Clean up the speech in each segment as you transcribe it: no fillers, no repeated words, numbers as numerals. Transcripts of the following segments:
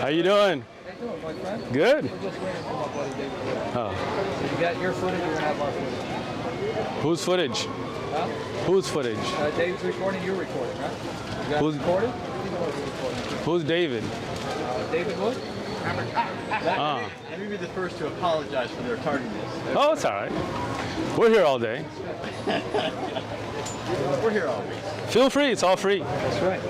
How you doing? My friend. Good. We're just waiting for my buddy David. Oh. So you got your footage, you're gonna have our footage. Whose footage? Huh? Whose footage? David's recording, you're recording, right? You got Who's- it recorded? Who's David? David Wood? Let me be the first to apologize for their tardiness. Oh, it's all right. We're here all day. We're here all week. Feel free. It's all free. That's right.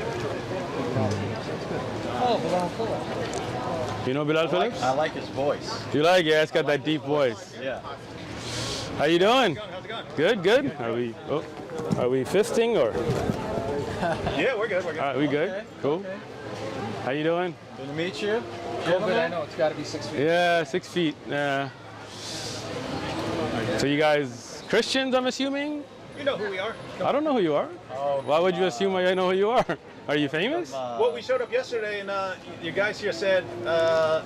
Oh, Bilal Phillips. You know Bilal Phillips? I like his voice. You like it? Yeah, it's got that deep voice. Yeah. How you doing? How's it going? Good, good. Are we fisting or? Yeah, we're good. We're good. All right, we good? Okay. Cool. How you doing? Good to meet you. But I know it's got to be 6 feet. Yeah, 6 feet. Yeah. So you guys Christians, I'm assuming? You know who we are. I don't know who you are. Why would you assume I know who you are? Are you famous? Well, we showed up yesterday, and you guys here said that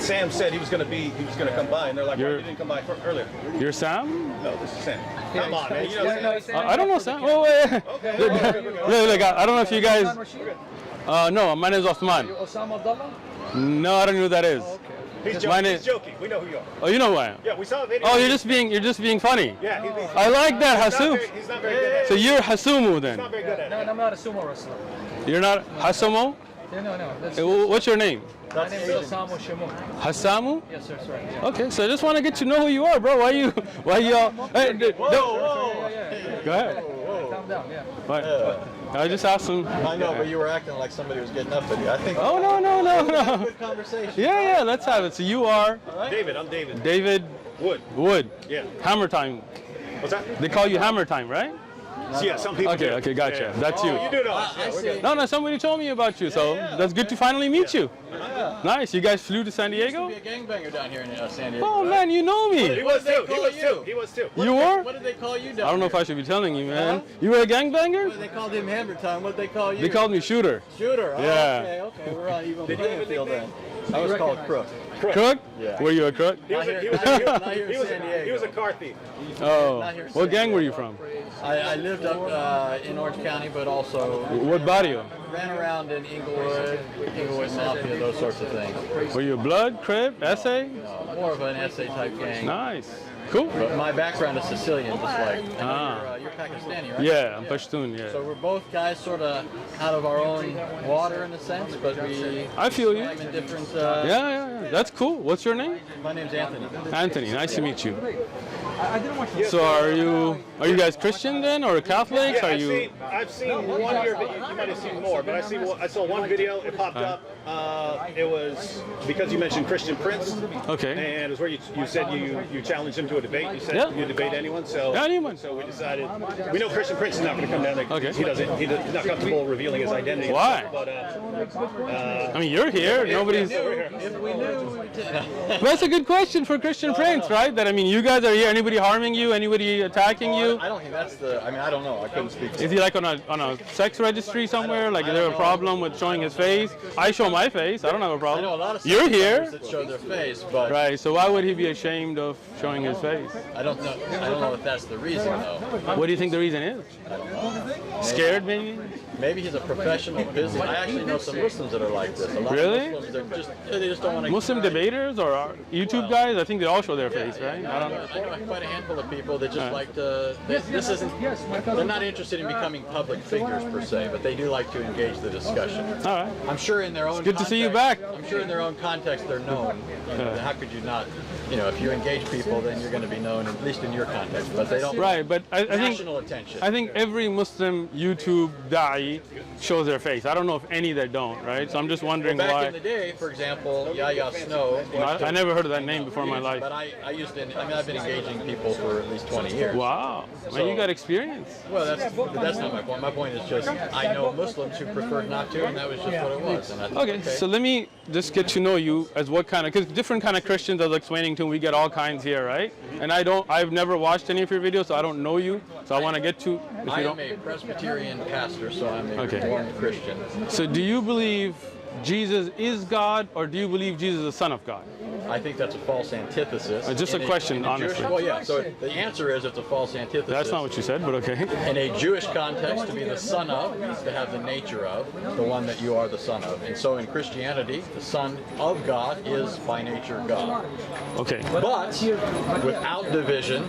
Sam said he was going to come by, and they're like, why you didn't come by earlier? You're Sam? No, this is Sam. Come on, man. You know Sam. I don't know Sam. Oh, wait. Okay. Look, I don't know if you guys. No, my name is Uthman. Osama Abdullah? No, I don't know who that is. He's My joking. name- He's joking. We know who you are. Oh, you know who I am. Yeah, we saw a video. Oh, you're just being funny. Yeah, he's being. I like that, Hasum. He's not very good at it. So you're Hasumu He's then? not very good at No, it. I'm not a sumo wrestler. You're not Hasumo? No. That's, What's your name? my name is Osama Shamoun. Hasamu? Yes, sir, that's right. Yeah. Okay, so I just want to get to know who you are, bro. Why you all? Hey, Yeah. go ahead. Calm down, yeah. What? I just asked him. I know, but you were acting like somebody was getting up at you. I think. Oh no. Good conversation. Yeah, let's have it. So you are David, I'm David. David Wood. Wood. Yeah. Hammer Time. What's that? They call you Hammer Time, right? Yeah, some people do. Okay, gotcha. Yeah. That's you. Oh, you do know us. Yeah, we're good. No, somebody told me about you, so that's good to finally meet you. Nice. You guys flew to San Diego? Be a gangbanger down here in San Diego. Oh man, you know He me. was too. He call was you? too. He was too. You were? What did they call you down I don't know if I should be telling you, man. You were a gangbanger? They called him Hammer Time. What did they call you? They called me Shooter. Shooter. Oh, Yeah. Okay. We're on even playing field then. I was called Crook. Crook? Yeah. Were you a crook? He was Not a here in San Diego. he was a car thief. Oh. Not here in What San gang were Diego. you from? I lived up in Orange County, but also What barrio? ran around in Inglewood Mafia, those sorts of things. Were you a Blood, Crip, SA? More of an SA type gang. Nice. Cool. But my background is Sicilian, just like. I know Ah. you're Pakistani, right? Yeah, I'm Pashtun, So yeah. we're both guys sort of out of our own water in a sense, but we I feel you. swim in different. Yeah. That's cool. What's your name? My name's Anthony. Anthony. Nice to meet you. So are you guys Christian then, or Catholics? Yeah, Are you? I've seen one of your videos. You might have seen more, but I saw one video. It popped up. It was because you mentioned Christian Prince, Okay. and it was where you said you challenged him to a debate. You said Yeah. you debate anyone. So Anyone. So we decided. We know Christian Prince is not going to come down there. Okay. He's not comfortable revealing his identity. Why? But I mean, you're here. Nobody's. If we knew. That's a good question for Christian Prince, right? That I mean, you guys are here. Anybody harming you? Anybody attacking you? I don't think that's the. I mean, I don't know. I couldn't speak. Is he like on a sex registry somewhere? Like, is there a problem with showing his face? I show my face. I don't have a I know a problem. lot of You're here, that show their face, but right? So why would he be ashamed of showing his face? I don't know. I don't know if that's the reason though. What do you think the reason is? Scared, maybe? Maybe he's a professional business. I actually know some Muslims that are like this. A lot Really? of Muslims, they just don't want to. Muslim debaters or YouTube guys? I think they all show their face, right? I don't know. I know quite a handful of people that just like to. This isn't. They're not interested in becoming public figures per se, but they do like to engage the discussion. All right. I'm sure in their own. good to see you context- back. I'm sure in their own context they're known. How could you not? If you engage people, then you're going to be known, at least in your context. But they don't. Right, but I think National attention. I think every Muslim YouTube da'i shows their face. I don't know if any that don't, right? So I'm just wondering Back why. in the day, for example, Yahya Snow. I never heard of that name before in my life. But I used to. I mean, I've been engaging people for at least 20 years. Wow, man, you got experience. Well, that's not my point. My point is just I know Muslims who preferred not to, and that was just what it was. And I thought, Okay, so let me just get to know you as what kind of, because different kind of Christians, I was explaining to, we get all kinds here, right? And I've never watched any of your videos, so I don't know you. So I want to get to, if I you am don't. a Presbyterian pastor, so I'm a Okay. Reformed Christian. So do you believe Jesus is God, or do you believe Jesus is the Son of God? I think that's a false antithesis. Just a question, honestly. Well, yeah. So the answer is it's a false antithesis. That's not what you said, but okay. In a Jewish context, to be the son of, to have the nature of, the one that you are the son of. And so in Christianity, the son of God is by nature God. Okay. But without division,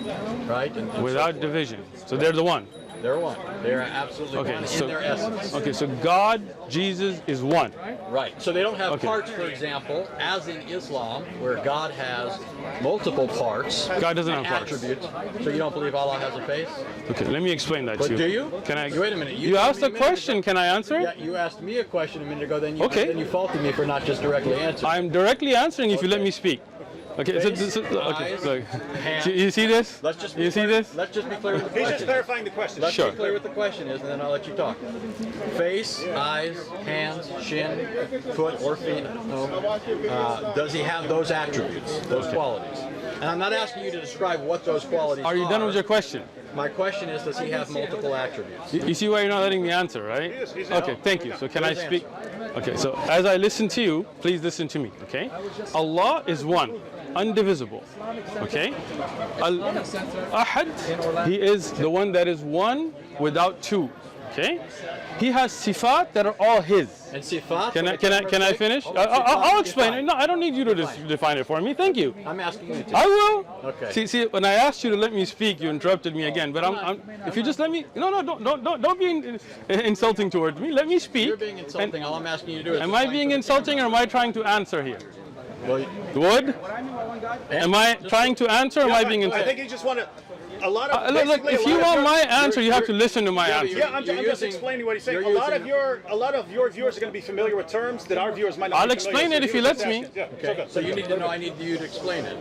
right? And Without so division. So they're the one. they're one. They're absolutely Okay, one so- in their essence. Okay, so God, Jesus is one. Right. So they don't have Okay. parts, for example, as in Islam, where God has multiple parts. God doesn't have and parts. attributes. So you don't believe Allah has a face? Okay, let me explain that But to you. do you? Can I? Wait a minute. You told asked me a minute question. ago- Can I answer? Yeah, you asked me a question a minute ago. Then you Okay. then you faulted me for not just directly answering. I'm directly answering if you let Okay. me speak. Okay, Face, okay, eyes, look. hands. You see this? Let's just be You see clear- this? Let's just be clear with the He's question. just clarifying the question. Let's Sure. be clear what the question is, and then I'll let you talk. Face, eyes, hands, shin, foot, or feet. No. Does he have those attributes, those qualities? And I'm not asking you to describe what those qualities are. Are you done with your question? My question is, does he have multiple attributes? You see why you're not letting me answer, right? He's Okay, no. thank you. So can I Please speak? Okay, so as I listen to you, please listen to me, okay? Allah is one, indivisible, okay? Al-Ahad, He is the one that is one without two, okay? He has sifat that are all His. And sifat? Can I finish? I'll explain it. No, I don't need you to define it for me. Thank you. I'm asking you to. I will. Okay. See, when I asked you to let me speak, you interrupted me again. But if you just let me, no, don't be insulting towards me. Let me speak. You're being insulting. All I'm asking you to do is. Am I being insulting or am I trying to answer here? Well, Would? Am I trying to answer or am I being I insulting? think he just wanted a lot of. Look, basically if a you lot of want your- my answer, you have to listen to my Yeah, answer. Yeah, I'm You're just using- explaining what he's saying. you're A lot of using- your viewers are going to be familiar with terms that our viewers might not. I'll be explain familiar it with. if he lets me. Yeah, okay. So you need to know. I need you to explain it.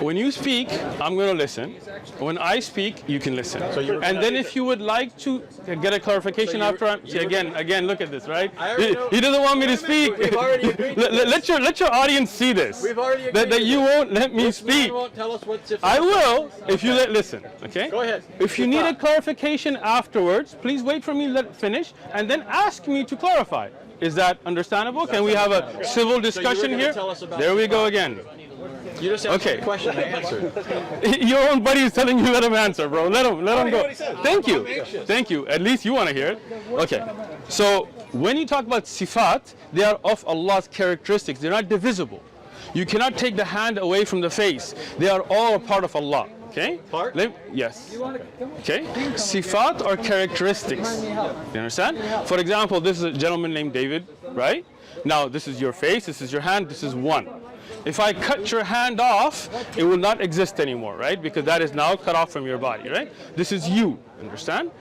When you speak, I'm going to listen. When I speak, you can listen. So you're And gonna- then if you would like to get a clarification So after I'm, you see, were- again, look at this, right? I already know. He doesn't want me to Wait a minute, speak. we've already agreed to Let your audience see this. We've already agreed that to you this. won't let me This man speak. won't tell us what sifat. I will if you listen. Okay. Go ahead. If you need a Sifat. clarification afterwards, please wait for me to let finish and then ask me to clarify. Is that understandable? Can we have a understandable. civil discussion gonna here? tell us about There we go sifat. again. You just asked Okay. the question. I answered. Your own buddy is telling you let him answer, bro. Let him hear go. what he says. Thank you. I'm anxious. Thank you. At least you want to hear it. Okay. So when you talk about sifat, they are of Allah's characteristics. They're not divisible. You cannot take the hand away from the face. They are all a part of Allah. Okay? Part? Yes. Okay? Sifat are characteristics. You understand? For example, this is a gentleman named David, right? Now, this is your face, this is your hand, this is one. If I cut your hand off, it will not exist anymore, right? Because that is now cut off from your body, right? This is you, understand?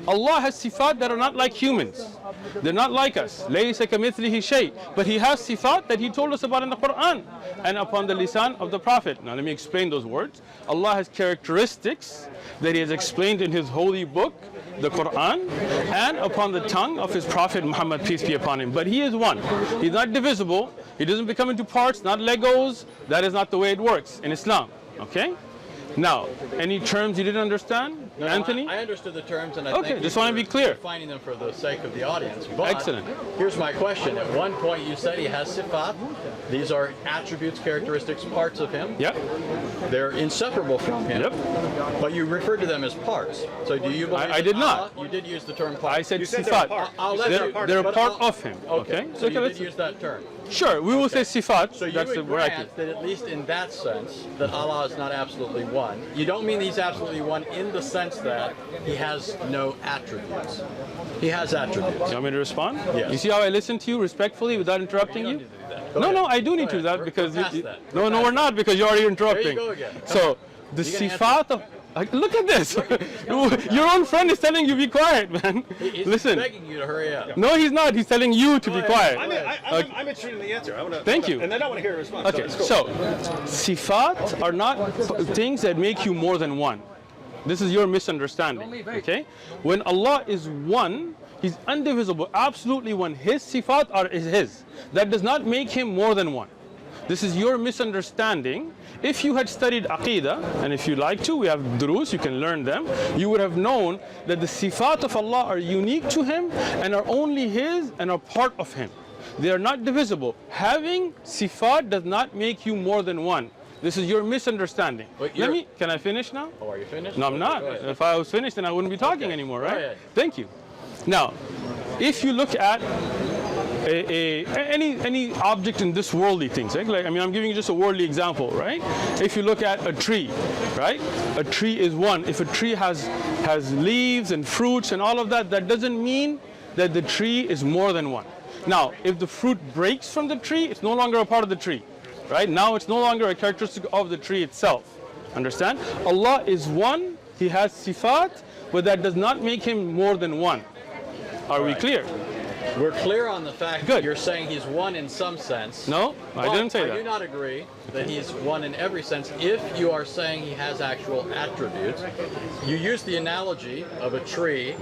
Allah has sifat that are not like humans. They're not like us. لَيْسَ كَمِثْلِهِ شَيْءٍ. But He has sifat that He told us about in the Quran and upon the lisan of the Prophet. Now let me explain those words. Allah has characteristics that He has explained in His holy book, the Quran, and upon the tongue of His Prophet Muhammad, peace be upon him. But He is one. He's not divisible. He doesn't become into parts, not Legos. That is not the way it works in Islam. Okay? Now, any terms you didn't understand, No, Anthony? I understood the terms, and I Okay, thank just you want to for be clear. defining them for the sake of the audience. But Excellent. Here's my question. At one point, you said he has sifat. These are attributes, characteristics, parts of him. Yep. They're inseparable from him. Yep. But you referred to them as parts. So do you believe? I did that not. Allah- You did use the term part. I said You said they're a sifat. part. I'll let They're, you. they're a but part I'll- of Him. Okay. So you let's- did use that term. Sure, we will say sifat. So you That's would the word I can. grant that at least in that sense, that Allah is not absolutely one. You don't mean He's absolutely one in the sense that He has no attributes. He has attributes. You want me to respond? Yes. You see how I listen to you respectfully without interrupting you? Go No, ahead. no, I do need Go to do ahead. that because We're past that. no, we're not because you're already interrupting. go again. Come So the You gonna sifat of look at this. Your own friend is telling you be quiet, man. He's Listen. begging you to hurry up. No, he's not. He's telling you to be ahead. quiet. I'm interested in the answer. Thank you. And then I want to hear a response. Okay, it's cool. so sifat are not things that make you more than one. This is your misunderstanding. Okay? When Allah is one, He's indivisible, absolutely one. His sifat is His. That does not make Him more than one. This is your misunderstanding. If you had studied Aqidah, and if you like to, we have durus, you can learn them, you would have known that the sifat of Allah are unique to Him and are only His and are part of Him. They are not divisible. Having sifat does not make you more than one. This is your misunderstanding. Can I finish now? Oh, are you finished? No, I'm not. If I was finished, then I wouldn't be talking anymore, right? Thank you. Now, if you look at any object in this worldly things, right? Like, I mean, I'm giving you just a worldly example, right? If you look at a tree, right? A tree is one. If a tree has leaves and fruits and all of that, that doesn't mean that the tree is more than one. Now, if the fruit breaks from the tree, it's no longer a part of the tree, right? Now it's no longer a characteristic of the tree itself. Understand? Allah is one. He has sifat, but that does not make him more than one. Are we clear? We're clear on the fact that you're saying he's one in some sense. No, I didn't say that. I do not agree that he's one in every sense. If you are saying he has actual attributes, you use the analogy of a tree.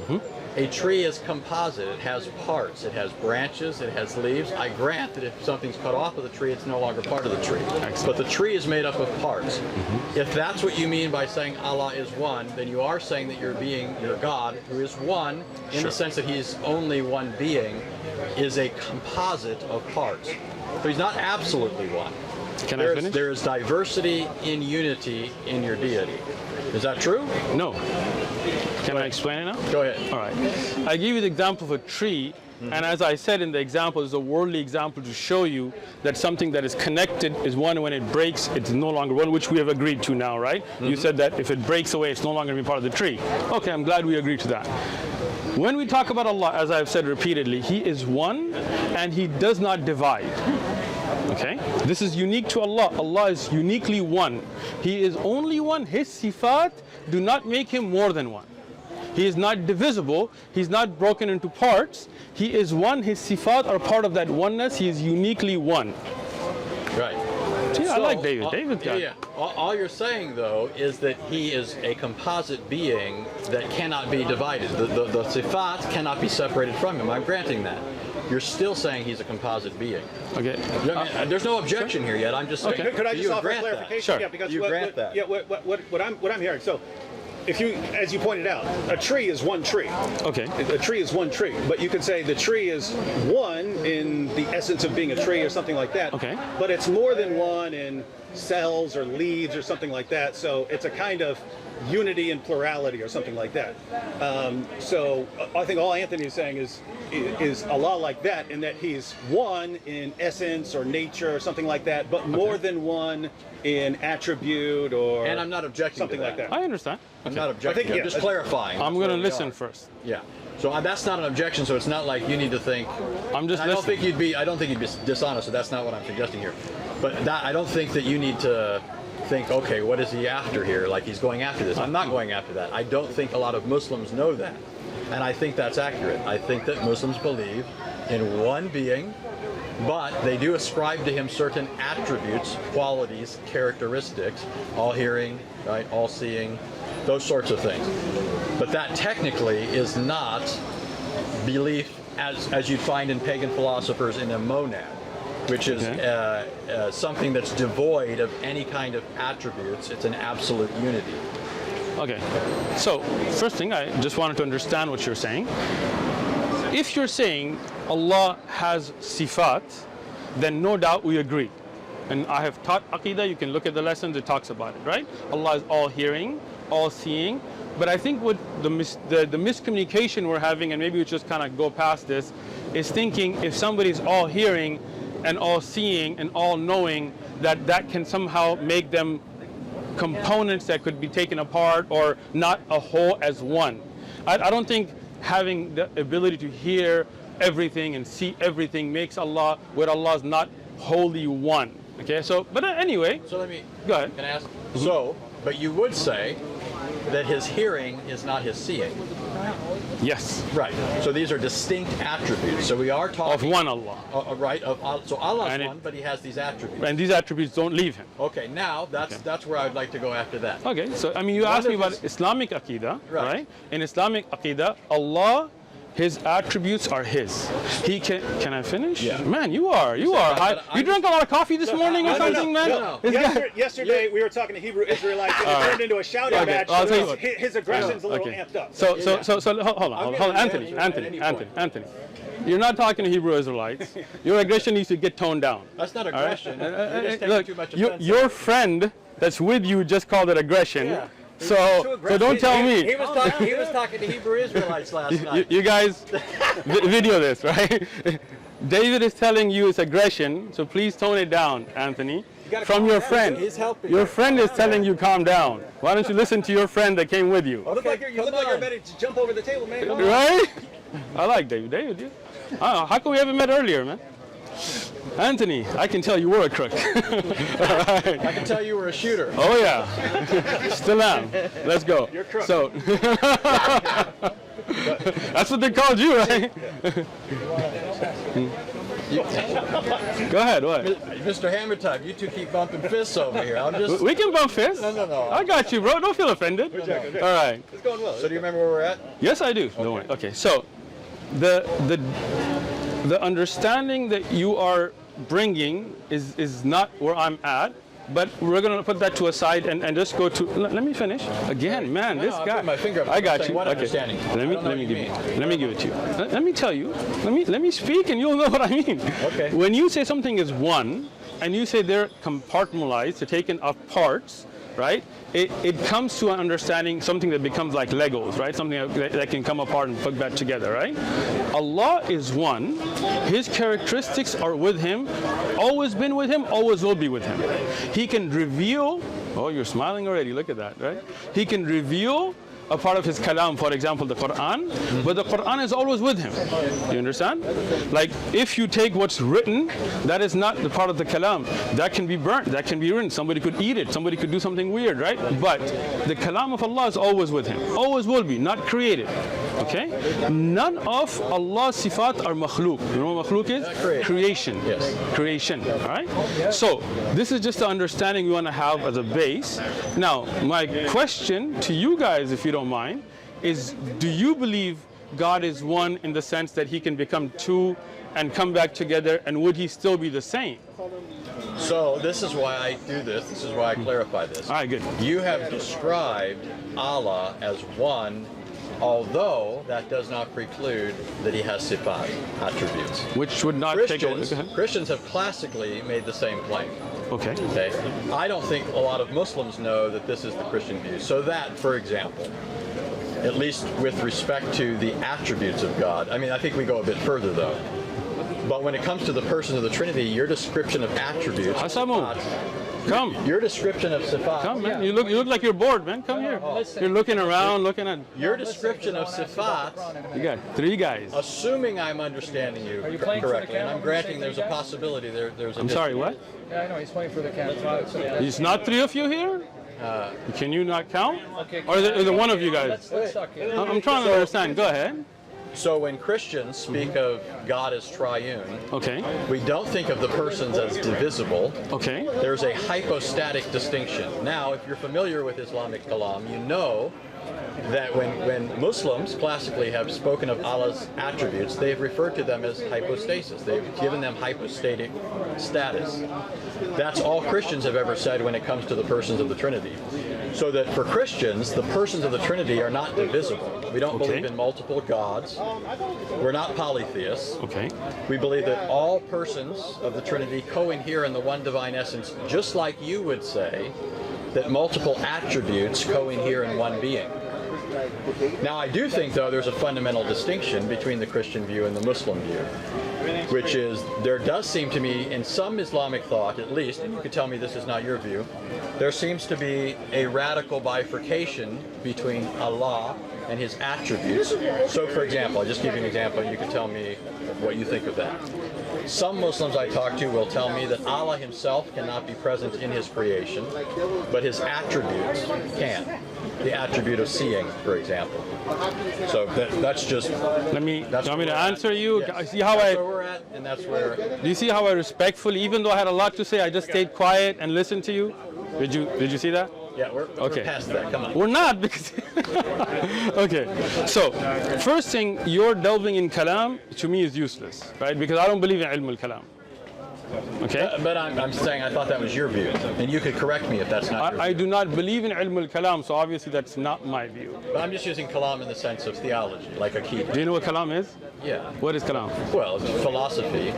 A tree is composite. It has parts. It has branches. It has leaves. I grant that if something's cut off of the tree, it's no longer part of the tree. Excellent. But the tree is made up of parts. If that's what you mean by saying Allah is one, then you are saying that your God, who is one, in the sense that he's only one being, is a composite of parts. So he's not absolutely one. Can I finish? There is diversity in unity in your deity. Is that true? No. Can I explain it now? Go ahead. All right. I give you the example of a tree, and as I said in the example, it's a worldly example to show you that something that is connected is one. When it breaks, it's no longer one, which we have agreed to now, right? You said that if it breaks away, it's no longer going to be part of the tree. Okay, I'm glad we agreed to that. When we talk about Allah, as I've said repeatedly, He is one, and He does not divide. Okay? This is unique to Allah. Allah is uniquely one. He is only one. His sifat do not make Him more than one. He is not divisible. He's not broken into parts. He is one. His sifat are part of that oneness. He is uniquely one. Right. See, I like David. David got yeah. All you're saying, though, is that he is a composite being that cannot be divided. The sifat cannot be separated from him. I'm granting that. You're still saying he's a composite being. Okay. There's no objection here yet. I'm just saying. Could I just offer clarification? Sure. Yeah, because you grant that. Yeah. What I'm hearing. So, if you, as you pointed out, a tree is one tree. Okay. A tree is one tree, but you could say the tree is one in the essence of being a tree or something like that. Okay. But it's more than one in cells or leaves or something like that. So it's a kind of unity and plurality or something like that. So I think all Anthony is saying is Allah like that, in that he's one in essence or nature or something like that, but more than one in attribute or and I'm not objecting something to like that. I understand. I'm not objecting. I'm just clarifying. I'm going to listen first. Yeah. So that's not an objection. So it's not like you need to think. I'm just. I don't think you'd be dishonest. So that's not what I'm suggesting here. But I don't think that you need to think, okay, what is he after here? Like he's going after this. I'm not going after that. I don't think a lot of Muslims know that. And I think that's accurate. I think that Muslims believe in one being, but they do ascribe to him certain attributes, qualities, characteristics, all hearing, right, all seeing, those sorts of things. But that technically is not belief as you'd find in pagan philosophers in a monad, which is something that's devoid of any kind of attributes. It's an absolute unity. Okay. So, first thing, I just wanted to understand what you're saying. If you're saying Allah has sifat, then no doubt we agree. And I have taught Aqidah, you can look at the lessons, it talks about it, right? Allah is all hearing, all seeing. But I think what the miscommunication we're having, and maybe we just kind of go past this, is thinking if somebody's all hearing and all seeing and all knowing, that can somehow make them components that could be taken apart or not a whole as one. I don't think having the ability to hear everything and see everything makes Allah, where Allah is not wholly one. Okay, so, but anyway. So let me, go ahead. Can I ask? So, but you would say that his hearing is not his seeing. Yes. Right. So these are distinct attributes. So we are talking of one Allah. Right. So Allah is one, but He has these attributes. And these attributes don't leave Him. Okay. Now that's where I'd like to go after that. Okay. So I mean, you asked me about Islamic Aqidah, right? In Islamic Aqidah, Allah His attributes are his. He can I finish? Yeah. Man, you are high. You drank a lot of coffee this morning or something, man? no. This guy- Yesterday we were talking to Hebrew Israelites and it turned into a shouting Okay, match. I'll tell you So what. his aggression's a little Okay. amped up. So hold on, Anthony. You're not talking to Hebrew Israelites. Your aggression needs to get toned down. That's not All right? aggression. You're just taking Look, too much offense. your friend that's with you just called it aggression. Yeah. So don't tell me. He was talking to Hebrew Israelites last night. You guys video this, right? David is telling you it's aggression, so please tone it down, Anthony. From your friend. He's helping. Your friend is telling you calm down. Why don't you listen to your friend that came with you? You look like you're ready to jump over the table, man. Come on. Right? I like David. David, how come we haven't met earlier, man? Anthony, I can tell you were a crook. I can tell you were a shooter. Oh yeah, still am. Let's go. You're crook. So that's what they called you, right? Go ahead. What? Mr. Hammer Time, you two keep bumping fists over here. I'm just. We can bump fists. No. I got you, bro. Don't feel offended. All right. It's going well. So do you remember where we're at? Yes, I do. Don't worry. Okay. So the understanding that you are bringing is not where I'm at, but we're going to put that to a side and just go to. Let me finish. Again, man, this I'm guy. putting my finger up. I got saying you. what Okay. understanding? I Let me don't know what you give mean. you. Let me give it to you. Let me tell you. Let me speak, and you'll know what I mean. Okay. When you say something is one, and you say they're compartmentalized, they're taken of parts, right? It comes to an understanding, something that becomes like Legos, right? Something that can come apart and put back together, right? Allah is one. His characteristics are with him, always been with him, always will be with him. He can reveal, oh, you're smiling already, look at that, right? He can reveal a part of his kalam, for example, the Quran, but the Quran is always with him. You understand? Like, if you take what's written, that is not the part of the kalam. That can be burnt, that can be ruined. Somebody could eat it, somebody could do something weird, right? But the kalam of Allah is always with him. Always will be, not created. Okay? None of Allah's sifat are makhluk. You know what makhluk is? Creation. Yes. Creation. Alright? So, this is just the understanding we want to have as a base. Now, my question to you guys, if you don't mind, is do you believe God is one in the sense that he can become two and come back together, and would he still be the same? So this is why I do this. This is why I clarify this. All right, good. You have described Allah as one, although that does not preclude that he has sifat, attributes. Which would not Christians, take away. Christians have classically made the same claim. Okay. Okay. I don't think a lot of Muslims know that this is the Christian view. So that, for example, at least with respect to the attributes of God, I mean, I think we go a bit further though. But when it comes to the person of the Trinity, your description of attributes, Shamoun, come. your description of sifat, Come, man. You look like you're bored, man. Come here. You're looking around, looking at. your description of sifat, You got 3 guys. assuming I'm understanding you you playing for the correctly, and camera I'm when you granting say there's three a guys? possibility there's a I'm sorry, what? Yeah, I know, he's playing for the camera. It's not 3 of you here? Can you not count? Okay, Or is it one of you guys? Let's suck it. I'm trying to understand. Go ahead. So when Christians speak of God as triune, Okay. we don't think of the persons as divisible. Okay. There's a hypostatic distinction. Now, if you're familiar with Islamic kalam, you know that when Muslims classically have spoken of Allah's attributes, they've referred to them as hypostasis. They've given them hypostatic status. That's all Christians have ever said when it comes to the persons of the Trinity. So that for Christians, the persons of the Trinity are not divisible. We don't Okay. believe in multiple gods. We're not polytheists. Okay. We believe that all persons of the Trinity co-inhere in the one divine essence, just like you would say that multiple attributes co-inhere in one being. Now, I do think, though, there's a fundamental distinction between the Christian view and the Muslim view, which is there does seem to me, in some Islamic thought at least, and you could tell me this is not your view, there seems to be a radical bifurcation between Allah and his attributes. So, for example, I'll just give you an example, and you can tell me what you think of that. Some Muslims I talk to will tell me that Allah himself cannot be present in his creation, but his attributes can. The attribute of seeing, for example. So that's just. Let me. Do That's you want me to where we're at. answer you? Yes. See how That's where we're at, and that's where. Do you see how I respectfully, even though I had a lot to say, I just stayed quiet and listened to you? Did you see that? Yeah, we're past that. Come on. We're not because. Okay, so first thing, your delving in kalam to me is useless, right? Because I don't believe in ilm al-kalam. Okay. But I'm saying I thought that was your view, and you could correct me if that's not your view. I do not believe in ilm al-kalam, so obviously that's not my view. But I'm just using kalam in the sense of theology, like akida. Do you know what kalam is? Yeah. What is kalam? Well, it's philosophy,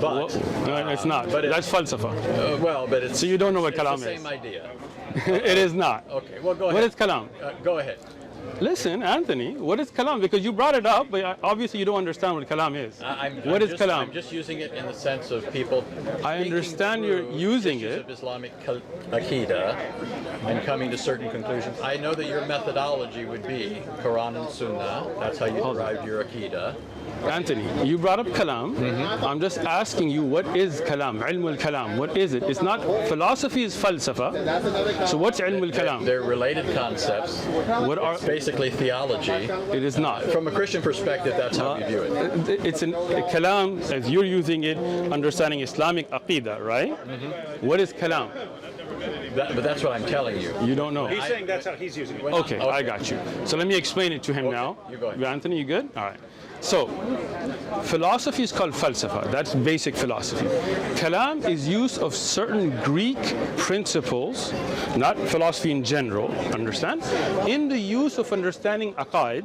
but No, it's not. but That's falsafa. well, but it's So you don't know what it's kalam the is. same idea. It is not. Okay, well go ahead. What is kalam? Go ahead. Listen, Anthony, what is kalam? Because you brought it up, but obviously you don't understand what kalam is. What is kalam? I'm just using it in the sense of people. I understand you're thinking through using issues it. of Islamic akida and coming to certain conclusions. I know that your methodology would be Quran and Sunnah. That's how you derived your akida. Anthony, you brought up kalam. I'm just asking you, what is kalam? Ilm al-kalam. What is it? It's not, philosophy is falsafa. So what's ilm al-kalam? They're related concepts. What are, It's basically theology. it is not. From a Christian perspective, that's how you view it. It's an kalam, as you're using it, understanding Islamic aqidah, right? What is kalam? But that's what I'm telling you. You don't know. He's saying that's how he's using it. Okay, I got you. So let me explain it to him now. you go ahead. Anthony, you good? All right. So, philosophy is called falsafa. That's basic philosophy. Kalam is use of certain Greek principles, not philosophy in general, understand? In the use of understanding aqaid,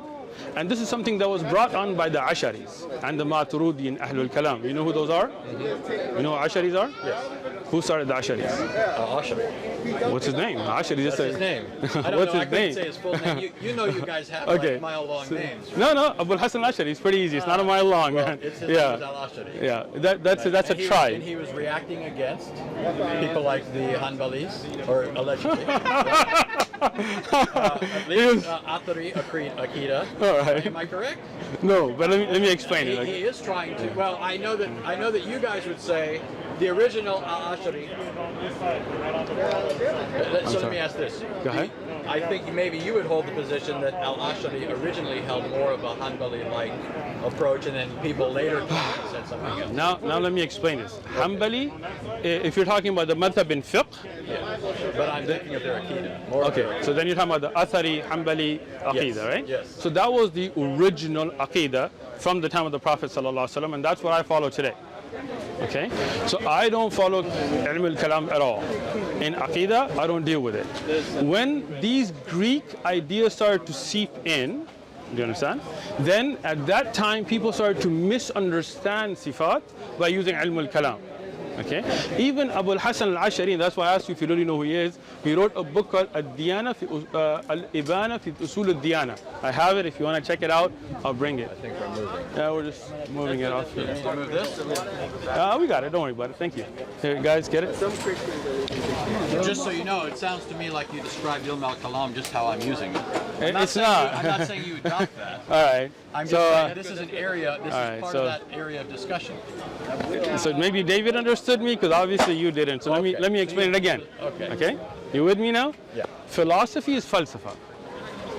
and this is something that was brought on by the Asharis and the Maturidi and Ahlul Kalam. You know who those are? You know who Asharis are? Yes. Who started the Asharis? Ashari. What's his name? Ashari just That's his name. I don't What's know. his I couldn't name? say his full name. You know you guys have Okay. like mile-long names. No, Abul Hassan Ashari. It's pretty easy. It's not a mile long. Well, it's his name is Yeah, Al-Ashari. yeah. That's a And he- tribe. And he was reacting against people like the Hanbalis, or allegedly. At least Athari Akida. All right. Am I correct? No, but let me explain it. He is trying to. Well, I know that you guys would say the original Al-Ashari. So let me ask this. Go ahead. I think maybe you would hold the position that Al-Ashari originally held more of a Hanbali-like approach, and then people later said something else. Now let me explain this. Hanbali, if you're talking about the madhab in fiqh, Yeah. But I'm thinking of their Aqidah. More of their okay, so then you're talking about the Athari Hanbali Aqidah, Yes, right? yes. So that was the original Aqidah from the time of the Prophet ﷺ, and that's what I follow today. Okay, so I don't follow ilm al-kalam at all. In Aqidah, I don't deal with it. When these Greek ideas started to seep in, do you understand? Then at that time, people started to misunderstand sifat by using ilm al-kalam. Okay, even Abul Hassan al-Ashari, and that's why I asked you if you really know who he is. He wrote a book called Al-Diyana Al-Ibana fi Usul al-Diyana. I have it. If you want to check it out, I'll bring it. I think we're moving. Yeah, we're just moving it off here. Need to move this? We got it. Don't worry about it. Thank you. Here, guys, get it? Just so you know, it sounds to me like you described Ilm al-Kalam just how I'm using it. I'm It's saying not. I'm not saying you adopt that. All right. I'm just So, saying this is an area, this all right, is part so- of that area of discussion. so maybe David understood me because obviously you didn't. So Okay. let me explain it again. Okay. Okay. You with me now? Yeah. Philosophy is falsafa.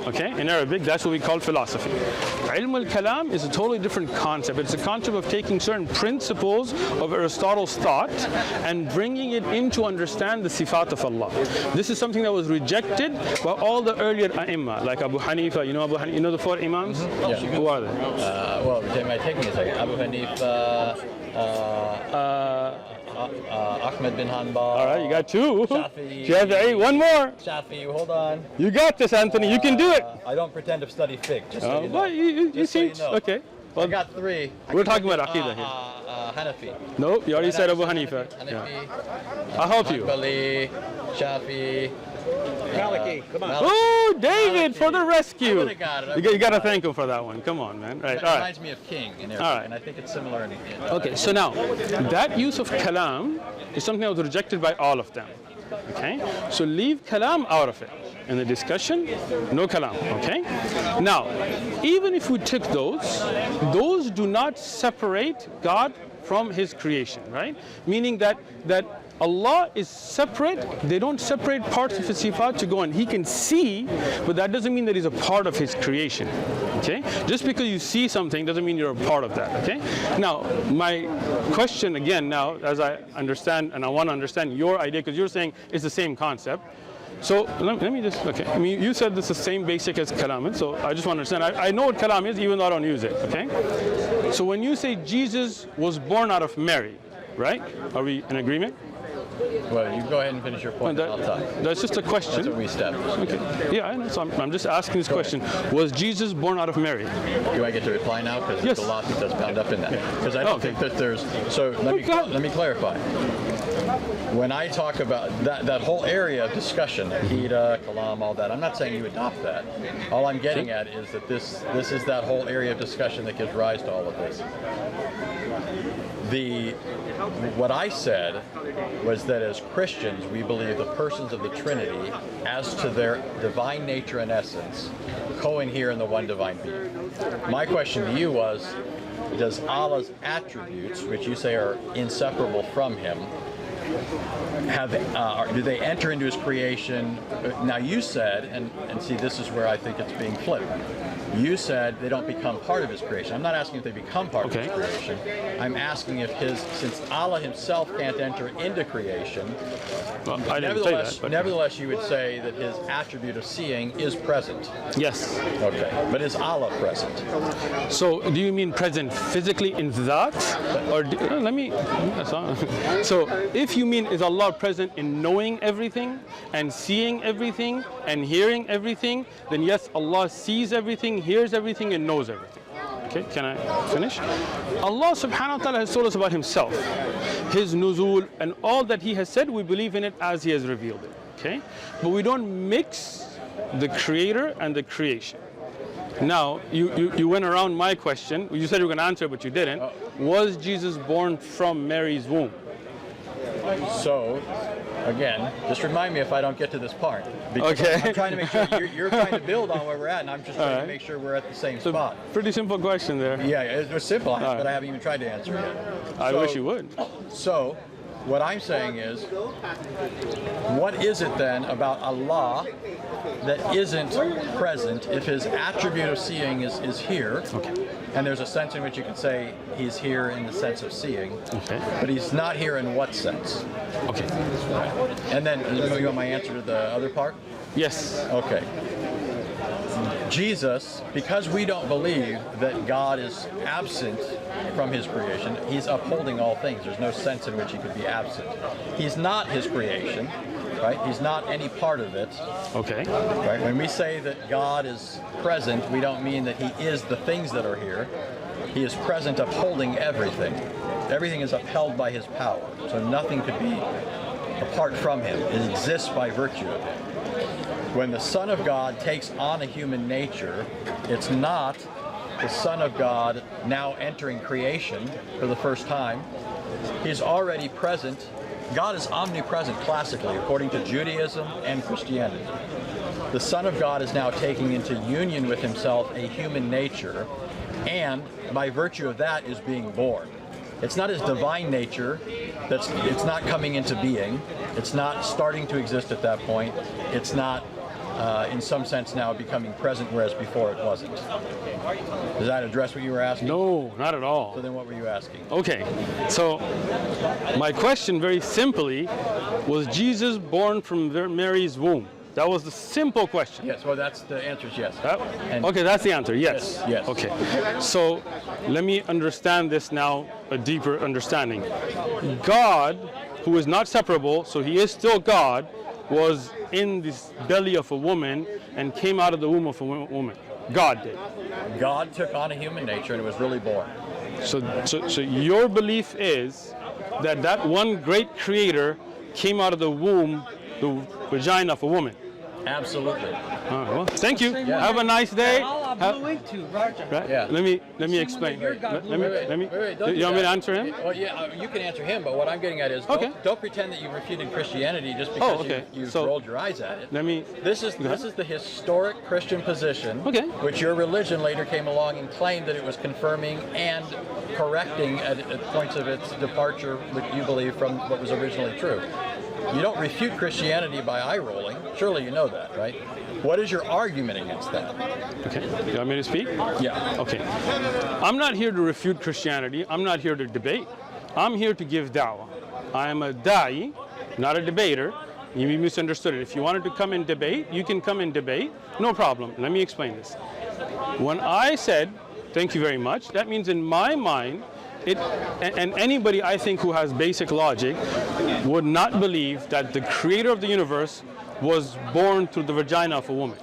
Okay, in Arabic, that's what we call philosophy. Ilm al-kalam is a totally different concept. It's a concept of taking certain principles of Aristotle's thought and bringing it in to understand the sifat of Allah. This is something that was rejected by all the earlier ai''imma, like Abu Hanifa. You know Abu Hanifa, you know the four imams? Yeah. Who are they? Well, it might take me a second. Abu Hanifa, Ahmed bin Hanbal. All right, you got two. Shafi'i. Shafi'i. One more. Shafi, hold on. You got this, Anthony. You can do it. I don't pretend to study fiqh, just so you know. Well, you Just so seem you know. okay. I Well, got three. we're talking about Aqidah here. Hanafi. No, you already said Abu Hanifa. Yeah. Hanafi, I'll help you. Hanbali, Shafi. Maliki, come on. Oh, David, for the I rescue. would've got it. You got to thank him for that one. Come on, man. Right, It all right. reminds me of King in Arabic, All right. and I think it's similar in Okay, so now, that use of kalam is something that was rejected by all of them. Okay, so leave kalam out of it. In the discussion, no kalam, okay? Now, even if we took those do not separate God from His creation, right? Meaning that Allah is separate. They don't separate parts of His sifat to go on. He can see, but that doesn't mean that He's a part of His creation. Okay? Just because you see something doesn't mean you're a part of that. Okay? Now, my question again now, as I understand, and I want to understand your idea, because you're saying it's the same concept. So let me just, okay. I mean, you said this is the same basic as kalam, so I just want to understand. I know what kalam is, even though I don't use it, okay? So when you say Jesus was born out of Mary, right? Are we in agreement? Well, you go ahead and finish your point. That- I'll talk. that's just a question. That's what we established. Okay. Yeah, I know. So I'm just asking this question. Was Jesus born out of Mary? Do I get to reply now? Because Yes. there's a lawsuit that's bound up in that. Because I don't Okay. think that there's. So let me clarify. When I talk about that whole area of discussion, Akida, Kalam, all that, I'm not saying you adopt that. All I'm getting at is that this is that whole area of discussion that gives rise to all of this. What I said was that as Christians, we believe the persons of the Trinity, as to their divine nature and essence, co-inhere in the one divine being. My question to you was, does Allah's attributes, which you say are inseparable from Him, do they enter into His creation? Now you said, and see, this is where I think it's being flipped. You said they don't become part of His creation. I'm not asking if they become part of His creation. I'm asking if since Allah Himself can't enter into creation, Well, I didn't say that. But nevertheless, you would say that His attribute of seeing is present. yes. Okay, but is Allah present? So do you mean present physically in that? Or let me, so if you mean is Allah present in knowing everything and seeing everything and hearing everything, then yes, Allah sees everything, hears everything, and knows everything. Okay, can I finish? Allah subhanahu wa ta'ala has told us about Himself, His nuzul, and all that He has said, we believe in it as He has revealed it. Okay, but we don't mix the creator and the creation. Now, you went around my question. You said you were going to answer, but you didn't. Was Jesus born from Mary's womb? So, again, just remind me if I don't get to this part. Because Okay. I'm trying to make sure you're trying to build on where we're at, and I'm just trying to make sure we're at the same spot. Pretty simple question there. Yeah, it was simple, but I haven't even tried to answer it. I wish you would. So, what I'm saying is, what is it then about Allah that isn't present if His attribute of seeing is here? Okay. And there's a sense in which you can say He's here in the sense of seeing, Okay. but He's not here in what sense? Okay. And then, you want my answer to the other part? Yes. Okay. Jesus, because we don't believe that God is absent from His creation, He's upholding all things. There's no sense in which He could be absent. He's not His creation, right? He's not any part of it. Okay. Right? When we say that God is present, we don't mean that He is the things that are here. He is present upholding everything. Everything is upheld by His power. So nothing could be apart from Him. It exists by virtue of Him. When the Son of God takes on a human nature, it's not the Son of God now entering creation for the first time. He's already present. God is omnipresent classically, according to Judaism and Christianity. The Son of God is now taking into union with Himself a human nature, and by virtue of that is being born. It's not His divine nature it's not coming into being. It's not starting to exist at that point. It's not in some sense now becoming present, whereas before it wasn't. Does that address what you were asking? No, not at all. So then what were you asking? Okay, so my question very simply, was Jesus born from Mary's womb? That was the simple question. Yes, well that's the answer is yes. Okay, that's the answer, yes. Yes. Okay, so let me understand this now, a deeper understanding. God, who is not separable, so He is still God, was in this belly of a woman and came out of the womb of a woman. God did. God took on a human nature and was really born. So your belief is that that one great creator came out of the womb, the vagina of a woman. Absolutely. All right, well, thank you. Have a nice day. Right? Yeah. Let me explain. Wait, You want me to answer him? Well, yeah, you can answer him, but what I'm getting at is don't pretend that you refuted Christianity just because you've rolled your eyes at it. This is the historic Christian position, which your religion later came along and claimed that it was confirming and correcting at points of its departure, which you believe from what was originally true. You don't refute Christianity by eye rolling. Surely you know that, right? What is your argument against that? Okay. You want me to speak? Yeah. Okay. I'm not here to refute Christianity. I'm not here to debate. I'm here to give da'wah. I am a da'i, not a debater, You misunderstood it. If you wanted to come and debate, you can come and debate. No problem. Let me explain this. When I said, thank you very much, that means in my mind, and anybody I think who has basic logic would not believe that the creator of the universe was born through the vagina of a woman.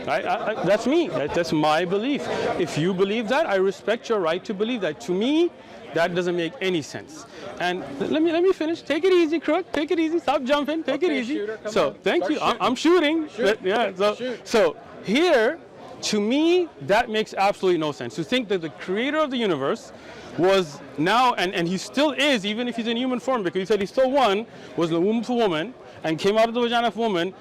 Right? That's me. That's my belief. If you believe that, I respect your right to believe that. To me, that doesn't make any sense. And let me finish. Take it easy, Crook. Take it easy. Stop jumping. Take it easy. Shooter, so thank you. I'm shooting. Shoot. Yeah. Shoot. So here, to me, that makes absolutely no sense. To think that the creator of the universe was now, and he still is, even if he's in human form, because he said he still won, was the womb of a woman and came out of the vagina of a woman.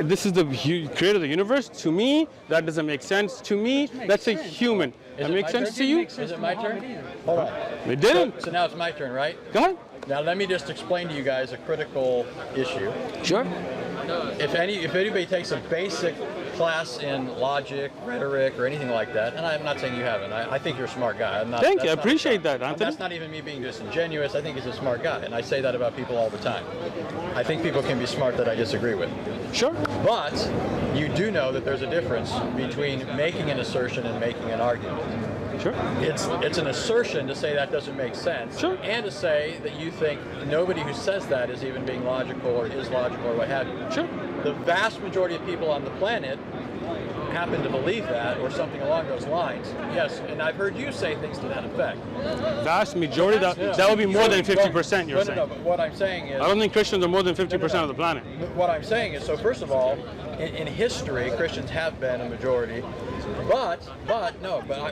This is the creator of the universe. To me, that doesn't make sense. To me, that's a human. That makes sense to you? Is it my turn? Hold on. It didn't. So now it's my turn, right? Go ahead. Now let me just explain to you guys a critical issue. Sure. If anybody takes a basic class in logic, rhetoric, or anything like that, and I'm not saying you haven't. I think you're a smart guy. I'm not, Thank you. I that's not- appreciate that, Anthony. That's not even me being disingenuous. I think he's a smart guy, and I say that about people all the time. I think people can be smart that I disagree with. Sure. But you do know that there's a difference between making an assertion and making an argument. Sure. It's an assertion to say that doesn't make sense, Sure. and to say that you think nobody who says that is even being logical or is logical or what have you. Sure. The vast majority of people on the planet happen to believe that or something along those lines. Yes, and I've heard you say things to that effect. Vast majority, that would be more than 50%, you're saying. No, but what I'm saying is... I don't think Christians are more than 50% of the planet. What I'm saying is, so first of all, in history, Christians have been a majority, but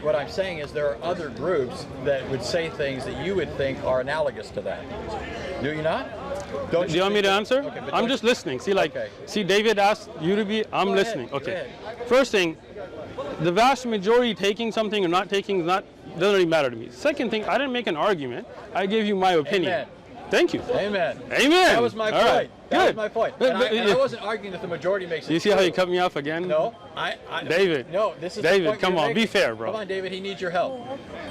what I'm saying is there are other groups that would say things that you would think are analogous to that. Do you not? Do you want me to answer? Okay, but I'm don't- just listening. See, Okay. see, David asked you to be, I'm Go ahead, listening. go Okay. ahead. First thing, the vast majority taking something or not taking doesn't really matter to me. Second thing, I didn't make an argument. I gave you my opinion. Amen. Thank you. Amen. Amen. That was my All point. right. That Good. was my point. But- And but- I wasn't arguing that the majority makes it You see how true. you cut me off again? No, David. No, this is David, the point come you're on, be making. fair, bro. Come on, David. He needs your help.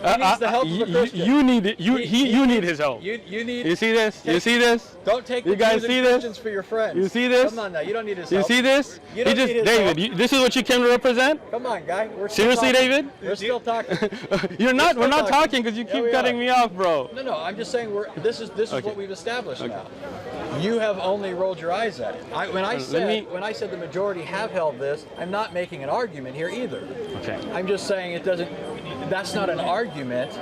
He needs the help of a Christian. You need it. You need his help. You need. You see this? You see this? Don't take You the guys Jews and see this? Christians for your friends. You see this? Come on now. You don't need his You help. see this? You don't need his David, help. this is what you came to represent? Come on, guy. We're still Seriously, talking. David? We're still talking. We're not still talking because you Yeah, keep we cutting are. me off, bro. No, I'm just saying this is Okay. what we've established now. You have only rolled your eyes at it. When I said the majority have held this, I'm not making an argument here either. Okay. I'm just saying that's not an argument,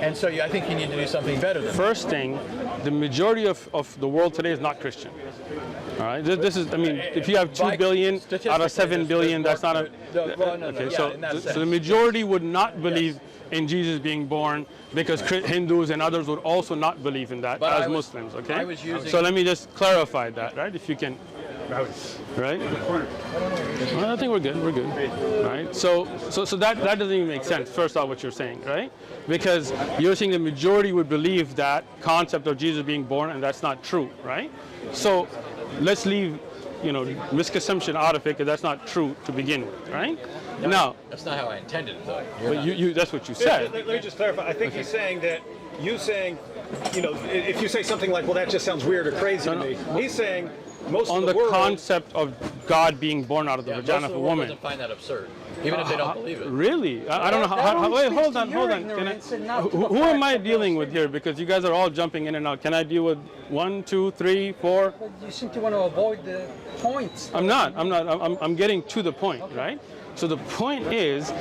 and so I think you need to do something better than that. First thing, the majority of the world today is not Christian. All right. This is, I mean, if you have 2 billion out of 7 billion, that's not a. Okay. So the majority would not believe in Jesus being born because Hindus and others would also not believe in that But as Muslims. Okay. I was using- So let me just clarify that, right? If you can. Right? Well, I think we're good. We're good. Right? So that doesn't even make sense. First off, what you're saying, right? Because you're saying the majority would believe that concept of Jesus being born, and that's not true, right? So let's leave, misconception out of it, because that's not true to begin with, right? Now, That's not how I intended it, though. but that's what you said. Let me just clarify. I think he's saying that if you say something like, well, that just sounds weird or crazy to me, he's saying most On of the the world. concept of God being born out of the Yeah, most vagina of of the a world woman. doesn't find that absurd, even if they don't believe it. Really? I don't know how. Wait, hold on. Who am I dealing with here? Because you guys are all jumping in and out. Can I deal with 1, 2, 3, 4? You seem to want to avoid the points. I'm not. I'm getting to the point, right? So the point is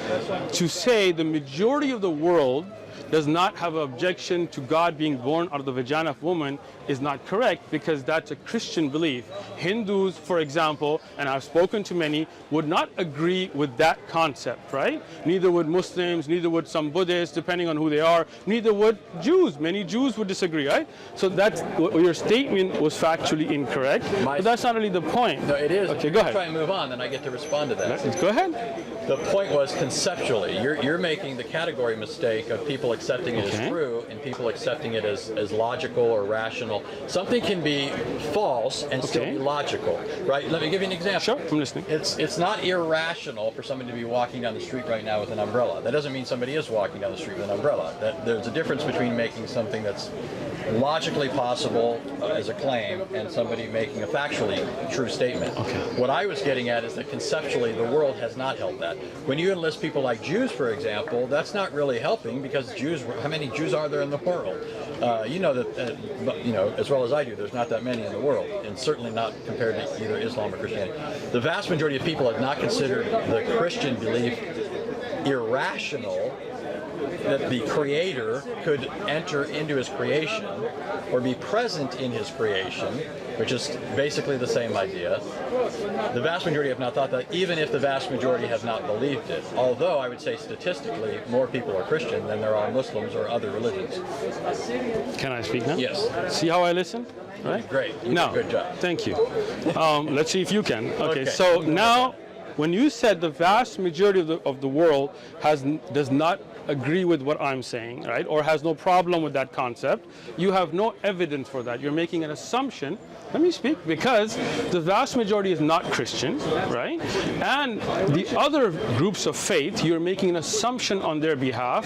to say the majority of the world does not have an objection to God being born out of the vagina of woman is not correct, because that's a Christian belief. Hindus, for example, and I've spoken to many, would not agree with that concept, right? Neither would Muslims, neither would some Buddhists, depending on who they are, neither would Jews. Many Jews would disagree, right? So your statement was factually incorrect, but that's not really the point. No, it is. Okay, If go you Try ahead. and move on, then I get to respond to that. Go ahead. The point was conceptually, you're making the category mistake of people accepting it Okay. as true and people accepting it as logical or rational. Something can be false and still Okay. be logical, right? Let me give you an example. Sure, I'm listening. It's not irrational for someone to be walking down the street right now with an umbrella. That doesn't mean somebody is walking down the street with an umbrella. There's a difference between making something that's logically possible as a claim and somebody making a factually true statement. Okay. What I was getting at is that conceptually the world has not held that. When you enlist people like Jews, for example, that's not really helping because Jews, how many Jews are there in the world? You know that, you know, as well as I do, there's not that many in the world, and certainly not compared to either Islam or Christianity. The vast majority of people have not considered the Christian belief irrational, that the Creator could enter into His creation or be present in His creation, which is basically the same idea. The vast majority have not thought that, even if the vast majority have not believed it. Although I would say statistically, more people are Christian than there are Muslims or other religions. Can I speak now? Yes. See how I listen? Right? Great. You Now, did a good job. thank you. Let's see if you can. Okay. Okay. So now, when you said the vast majority of the world does not agree with what I'm saying, right, or has no problem with that concept, you have no evidence for that. You're making an assumption. Let me speak, because the vast majority is not Christian, right? And the other groups of faith, you're making an assumption on their behalf,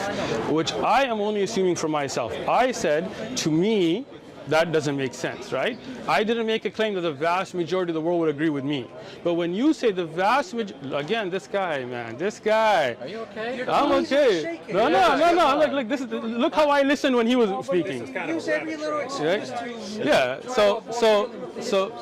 which I am only assuming for myself. I said, to me, that doesn't make sense, right? I didn't make a claim that the vast majority of the world would agree with me. But when you say the vast majority, again, this guy, man, this guy. Are you okay? I'm okay. No. Look, this is, look how I listened when he was speaking. Use every little excuse to... Yeah, so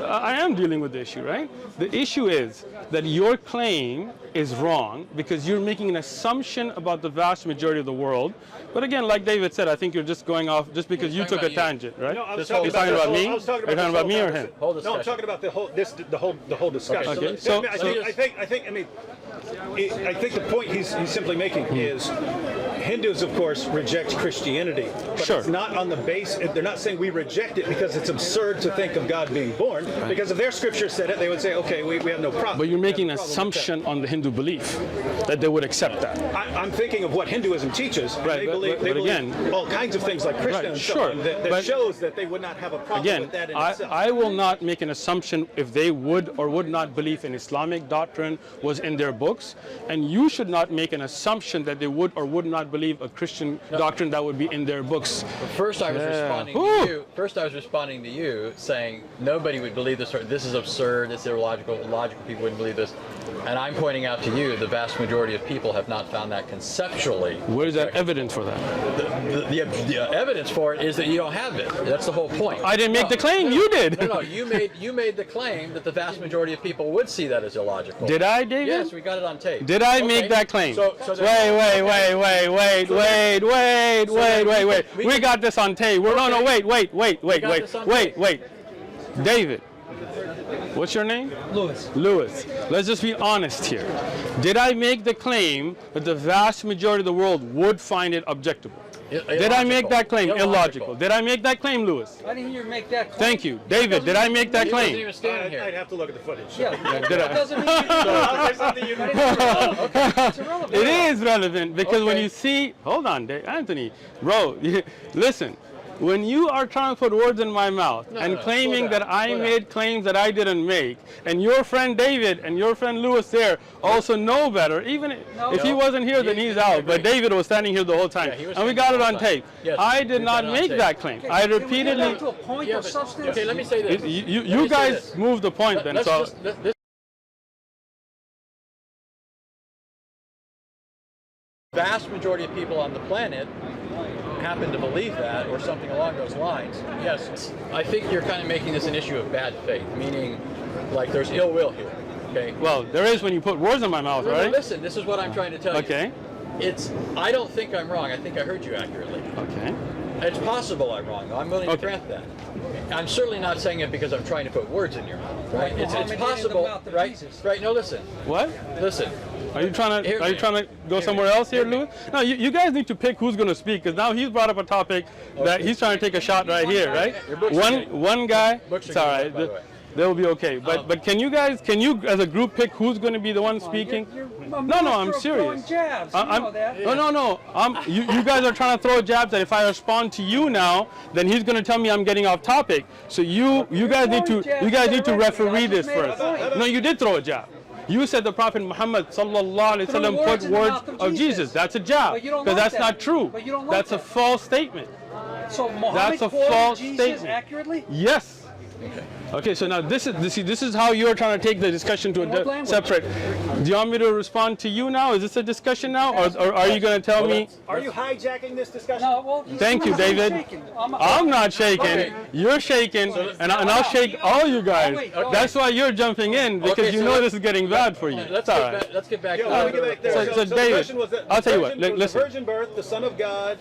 I am dealing with the issue, right? The issue is that your claim is wrong because you're making an assumption about the vast majority of the world. But again, like David said, I think you're just going off just because you took a tangent, right? No, I was You're talking about me? Are you talking about me or him? No, I'm talking about the whole discussion. Okay, I think the point he's simply making is Hindus, of course, reject Christianity, but Sure. it's not on the base. They're not saying we reject it because it's absurd to think of God being born. Because if their scripture said it, they would say, okay, we have no problem. But you're making an We have no problem with assumption on the Hindu belief that they would accept that. that. I'm thinking of what Hinduism teaches. And Right, they but believe again- all kinds of things like Krishna Right, and so sure, on that but- shows that they would not have a problem Again, with that in I itself. will not make an assumption if they would or would not believe an Islamic doctrine was in their books, and you should not make an assumption that they would or would not believe a Christian doctrine that would be in their books. First, I was responding Whew. to you. First, I was responding to you, saying nobody would believe this. Or this is absurd. It's illogical. Logical people wouldn't believe this. And I'm pointing out to you, the vast majority of people have not found that conceptually. Where's that evidence for that? The evidence for it is that you don't have it. That's the whole point. I didn't make the claim. You did. No, you made the claim that the vast majority of people would see that as illogical. Did I, David? Yes, we got it on tape. Did I Okay. make that claim? So Wait. We got this on tape. No, wait. David, what's your name? Lewis. Let's just be honest here. Did I make the claim that the vast majority of the world would find it objectable? Did I make that claim? Illogical. Did I make that claim, Lewis? I didn't hear you make that claim. Thank you. David, did I make that He wasn't claim? even standing I'd here. have to look at the footage. Yeah, Did that I? doesn't mean you it's irrelevant. It is relevant because when Okay. you see, hold on, Anthony, bro, listen. When you are trying to put words in my mouth and claiming slow down, that I slow down. made claims that I didn't make, and your friend David and your friend Lewis there also know better, even if he wasn't here, then he's out. But David was standing here the whole time, Yeah, he was and we standing got the it whole on time. tape. Yes, I did we not got it on make tape. that claim. Okay, I can we get repeatedly. down to a point Yeah, of but- substance? okay, let me say this. You say guys this. moved the point then. Let's So just, this vast majority of people on the planet happen to believe that or something along those lines. Yes, I think you're kind of making this an issue of bad faith, meaning like there's ill will here. Okay. well, there is when you put words in my mouth, No, right? listen, this is what I'm trying to tell you. Okay. I don't think I'm wrong. I think I heard you accurately. Okay. It's possible I'm wrong. I'm willing to Okay. grant that. I'm certainly not saying it because I'm trying to put words in your mouth, right? Well, It's how many in the possible, mouth of right? Jesus? Right? No, listen. What? Listen. Are you trying Hear to? Are you me. trying to go Hear somewhere me. else here, Hear me. Louis? No, you guys need to pick who's going to speak because now he's brought up a topic that he's trying to take a shot right here, right? Your books are good. One guy. Books are It's all good, right. by the way. They'll be okay. But can you guys as a group pick who's going to be the one speaking? You're No, a I'm master of serious. throwing jabs. You I'm- know that. No. You guys are trying to throw jabs that if I respond to you now, then he's going to tell me I'm getting off topic. So you guys need to referee this first. No, you did throw a jab. You said the Prophet Muhammad sallallahu alaihi wasallam words put in the words mouth of of Jesus. Jesus. That's a jab But you don't because like that's that. not true. But you don't like That's a that. false statement. So Muhammad That's a quoted false Jesus statement. accurately? Yes. Okay, so now this is how you're trying to take the discussion to What a language? separate. Do you want me to respond to you now? Is this a discussion now, or are you going to tell me? Are you hijacking this discussion? No, well, Thank you, David. I'm not shaking. Okay. You're shaking, and I'll shake all you guys. wait, That's why you're jumping in, because Okay, you so know let's- this is getting bad for you. Let's It's all get right. back. Let's get back. Yeah, to let me the- get back there. So, the David, question was that I'll tell you what, virgin, listen. the virgin birth, the Son of God,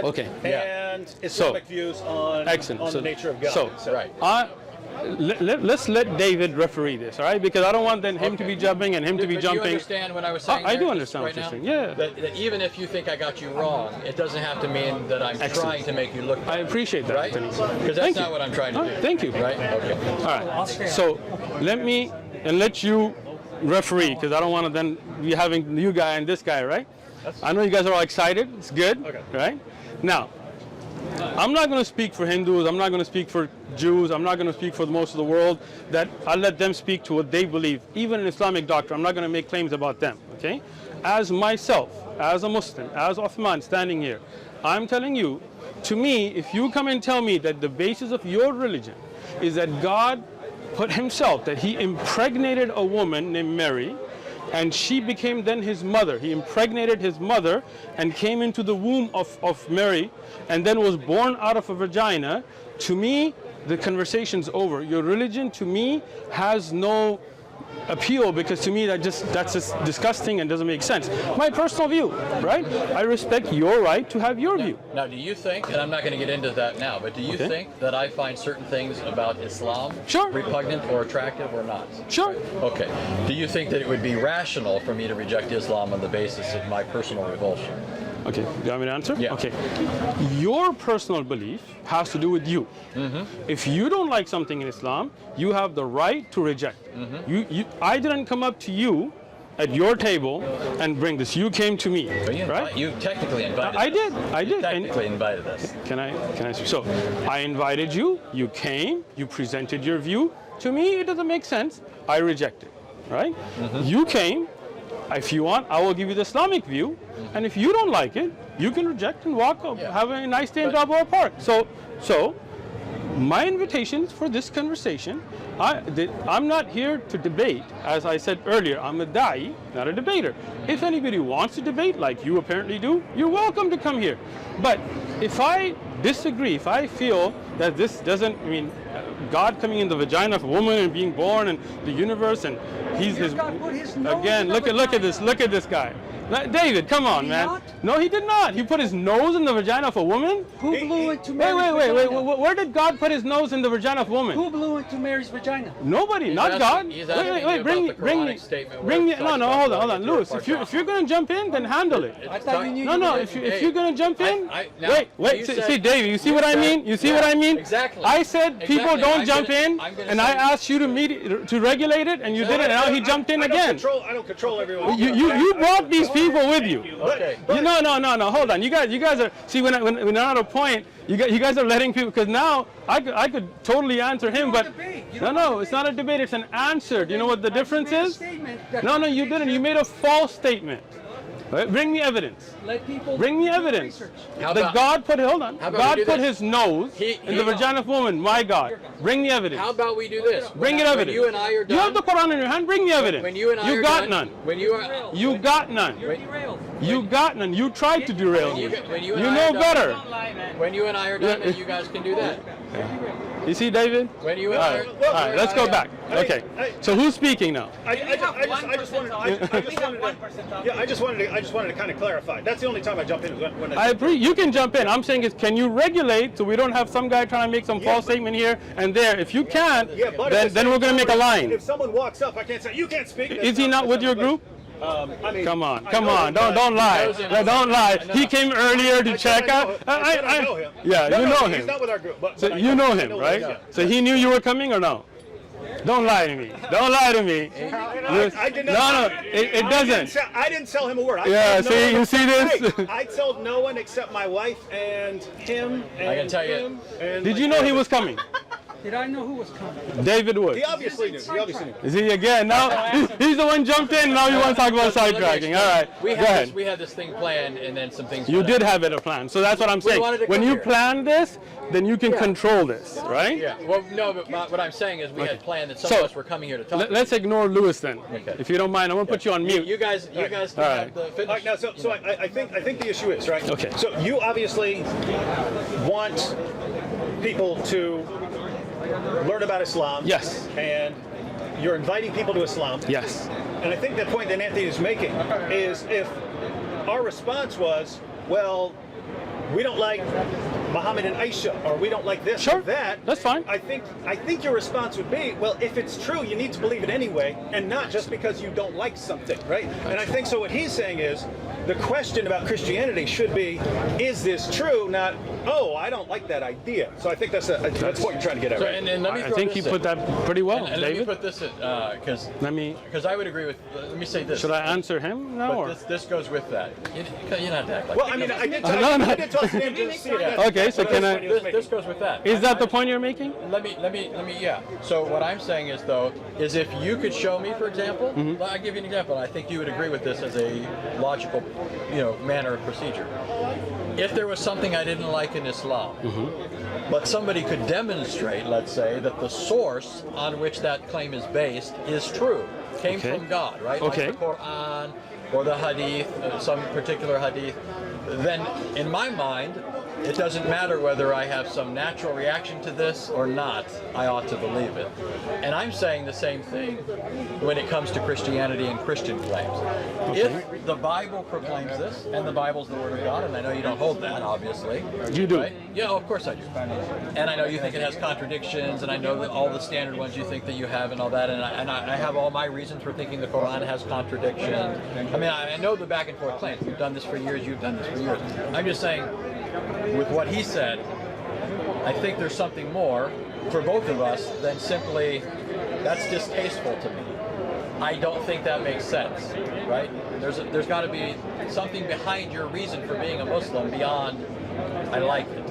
Okay. and Islamic views on Excellent. the nature of God. So, Right. let's let David referee this, all right? Because I don't want then him to be jumping and him to be But jumping. Do you understand what I was saying? I do there understand right what you're now? saying, yeah. That even if you think I got you wrong, it doesn't have to mean that I'm Excellent. trying to make you look I bad, appreciate that, right? Anthony. Because that's Thank not you. what I'm trying to All do. right, thank you. Right? Okay. All right. So let you referee, because I don't want to then be having you guy and this guy, right? I know you guys are all excited. It's good, Okay. right? Now, I'm not going to speak for Hindus. I'm not going to speak for Jews. I'm not going to speak for most of the world. That I'll let them speak to what they believe. Even in Islamic doctrine, I'm not going to make claims about them. Okay? As myself, as a Muslim, as Uthman standing here, I'm telling you, to me, if you come and tell me that the basis of your religion is that God put himself, that he impregnated a woman named Mary, and she became then his mother. He impregnated his mother and came into the womb of Mary and then was born out of a vagina. To me, the conversation's over. Your religion, to me, has no appeal, because to me that's just disgusting and doesn't make sense. My personal view, right? I respect your right to have your view. Now, do you think, and I'm not going to get into that now, but do you Okay. think that I find certain things about Islam Sure. repugnant or attractive or not? Sure. Okay. Do you think that it would be rational for me to reject Islam on the basis of my personal revulsion? Okay, do you want me to answer? Yeah. Okay. Your personal belief has to do with you. If you don't like something in Islam, you have the right to reject it. I didn't come up to you at your table and bring this. You came to me, But you, right? you technically invited I us. did. I You did. technically invited us. Can I? So, I invited you. You came. You presented your view. To me, it doesn't make sense. I reject it. Right? You came. If you want, I will give you the Islamic view. And if you don't like it, you can reject and walk up, Yeah. have a nice day in But- Balboa Park. So, my invitation is for this conversation. I'm not here to debate. As I said earlier, I'm a da'i, not a debater. If anybody wants to debate, like you apparently do, you're welcome to come here. But if I disagree, if I feel that this doesn't, God coming in the vagina of a woman and being born and the universe, and he's his, God put his nose again, in the look at this guy. David, come on, he man. not? No, he did not. He put his nose in the vagina of a woman. Who blew into Wait, Mary's wait. vagina? Where did God put his nose in the vagina of a woman? Who blew into Mary's vagina? Nobody, He's not asking- God. he's asking you Bring about the bring Quranic statement bring where me. it talks No, about hold going on, into your Lewis. If you're gonna jump in, then handle it. I thought you knew No, you no. were If Hey, you're gonna jump in, now, wait. you See, said- David, you see what I said- mean? You see yeah, what I mean? exactly. I said people Exactly. don't I'm jump gonna- in, I'm gonna and say- I asked you to regulate it, and you did it, and now he jumped in again. I don't control everyone. You brought these people with you. Okay. No. Hold on. You guys are. See, when I'm at a point, you guys are letting people. Because now I could totally answer him, but debate. You no, don't it's not a debate. It's an answer. Do you know what the difference made a is? statement that No, you didn't. You made a false statement. Right? Bring me evidence. Let people Bring me do evidence. research. How That about- God put. Hold on. How about we God do put this? his nose in the vagina of woman. My God. Bring the evidence. How about we do this? Bring When it evidence. you and I are done. You have the Quran in your hand. Bring the evidence. When you and I you are got done, none. When you are. You got none. You're derailed. You got none. You tried to derail me. When You you and I know are done- better. When you and I are done, then you guys can do that. You see, David? When you All and right, I are. all right, let's go back. Okay. So who's speaking now? I just wanted to kind of clarify. That's the only time I jump in is when I agree. You can jump in. I'm saying is, can you regulate so we don't have some guy trying to make some false statement here and there? If you can't, Yeah, but then we're going to make a line. If someone walks up, I can't say you can't speak. Is he not with your group? I mean, Come on, I come know on. him, but- Don't lie. knows him. Don't lie. I know. He came earlier to I check said I know out. him. I said I know him. Yeah, No, you no, know He's him. not with our group. But So I you know I him, right? yeah. So he knew you were coming or no? Don't lie to me. Don't lie to me. I did not. No, it doesn't. I didn't tell him a word. Yeah, told no see, one- you see this? Hey, I told no one except my wife and him. And I can tell you- him and Did my you know he cousin. was coming? Did I know who was coming? David would. He obviously knew. He obviously knew. Is he again? Now he's the one jumped in. Now you want to talk about sidetracking. All right. We Go ahead. had this thing planned, and then some things. You did have it a plan. So that's what I'm saying. wanted to When come you here. plan this, then you can control this, right? Yeah. Well, no, but what I'm saying is we had planned that some So, of us were coming here to talk. Let's ignore Lewis then. Okay. If you don't mind, I'm going to put you on mute. You guys can All right. have the finish. All right, now, so I think the issue is right. Okay. So you obviously want people to learn about Islam. Yes. And you're inviting people to Islam. Yes. And I think the point that Anthony is making is if our response was, well, we don't like Muhammad and Aisha, or we don't like this Sure. or that. That's fine. I think your response would be, well, if it's true, you need to believe it anyway, and not just because you don't like something, right? And I think so. What he's saying is, the question about Christianity should be, is this true? Not, oh, I don't like that idea. So I think that's what you're trying to get at. So, Right? and let me I throw think this you put in. that pretty well, And let me David. put this in because I would agree with. Let me say this. Should I answer him now? Or? But this goes with that. You don't have to act like. Well, I mean, I did talk to him to see if that's Okay, so can I? This goes with that. Is that the point you're making? Let me, yeah. So what I'm saying is, though, is if you could show me, for example, I'll give you an example. I think you would agree with this as a logical, manner of procedure. If there was something I didn't like in Islam, but somebody could demonstrate, let's say, that the source on which that claim is based is true, came Okay. from God, right? Okay. Like the Quran or the Hadith, some particular Hadith, then in my mind, it doesn't matter whether I have some natural reaction to this or not, I ought to believe it. And I'm saying the same thing when it comes to Christianity and Christian claims. If the Bible proclaims this, and the Bible's the Word of God, and I know you don't hold that, obviously. You do. Right? Yeah, of course I do. And I know you think it has contradictions, and I know that all the standard ones you think that you have and all that, and I have all my reasons for thinking the Quran has contradictions. I mean, I know the back and forth claims. You've done this for years, you've done this for years. I'm just saying, with what he said, I think there's something more for both of us than simply, that's distasteful to me. I don't think that makes sense, right? There's got to be something behind your reason for being a Muslim beyond, I like it.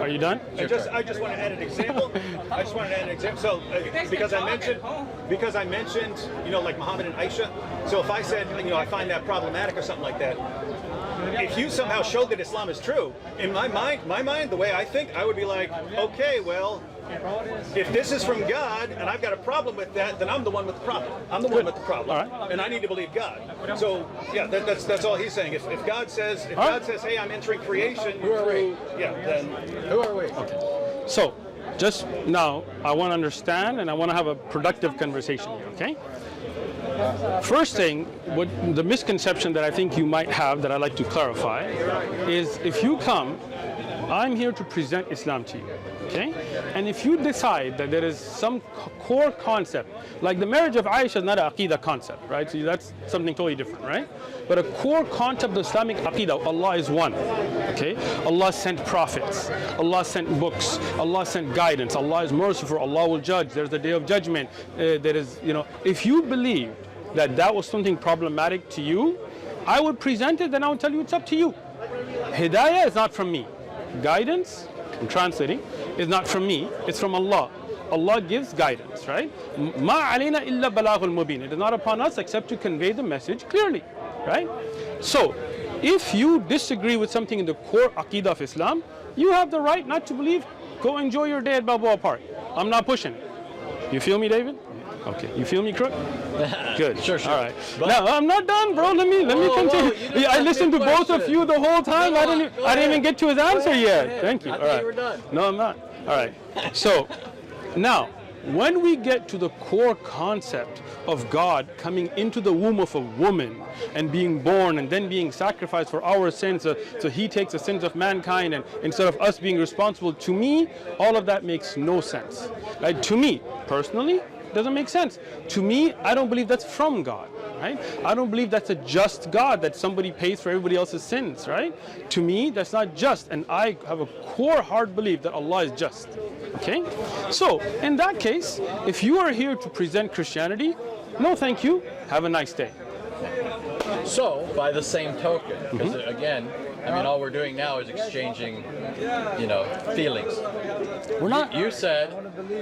Are you done? I just want to add an example. So because I mentioned, like Muhammad and Aisha. So if I said, I find that problematic or something like that, if you somehow showed that Islam is true, in my mind, the way I think, I would be like, okay, well, if this is from God and I've got a problem with that, then I'm the one with the problem. I'm the one with the problem, All right. and I need to believe God. So yeah, that's all he's saying. If God says, hey, I'm entering creation through, then Who are we? So, just now, I want to understand and I want to have a productive conversation here, okay? First thing, what the misconception that I think you might have that I'd like to clarify is if you come, I'm here to present Islam to you, okay? And if you decide that there is some core concept, like the marriage of Aisha is not an Aqidah concept, right? So that's something totally different, right? But a core concept of Islamic Aqidah, Allah is one, okay? Allah sent prophets, Allah sent books, Allah sent guidance, Allah is merciful, Allah will judge, there's the day of judgment, there is, if you believe that was something problematic to you, I would present it, then I would tell you it's up to you. Hidayah is not from me. Guidance, I'm translating, is not from me, it's from Allah. Allah gives guidance, right? Ma alayna illa balaghul mubin. It is not upon us except to convey the message clearly, right? So, if you disagree with something in the core Aqidah of Islam, you have the right not to believe. Go enjoy your day at Balboa Park. I'm not pushing it. You feel me, David? Okay. You feel me, Crook? Good. Sure. All right. But- Now I'm not done, bro. Let me continue. you didn't I ask listened me to a both of question. you the whole time. Go I on, didn't go even ahead. get to his answer yet. ahead. Thank you. I All thought right. you were done. No, I'm not. All right. So now, when we get to the core concept of God coming into the womb of a woman and being born and then being sacrificed for our sins, so he takes the sins of mankind, and instead of us being responsible, to me, all of that makes no sense. Right? To me, personally, doesn't make sense. To me, I don't believe that's from God. Right? I don't believe that's a just God, that somebody pays for everybody else's sins, right? To me, that's not just, and I have a core hard belief that Allah is just. Okay? So, in that case, if you are here to present Christianity, no thank you, have a nice day. So, by the same token, because again, I mean, all we're doing now is exchanging, feelings. We're not. You said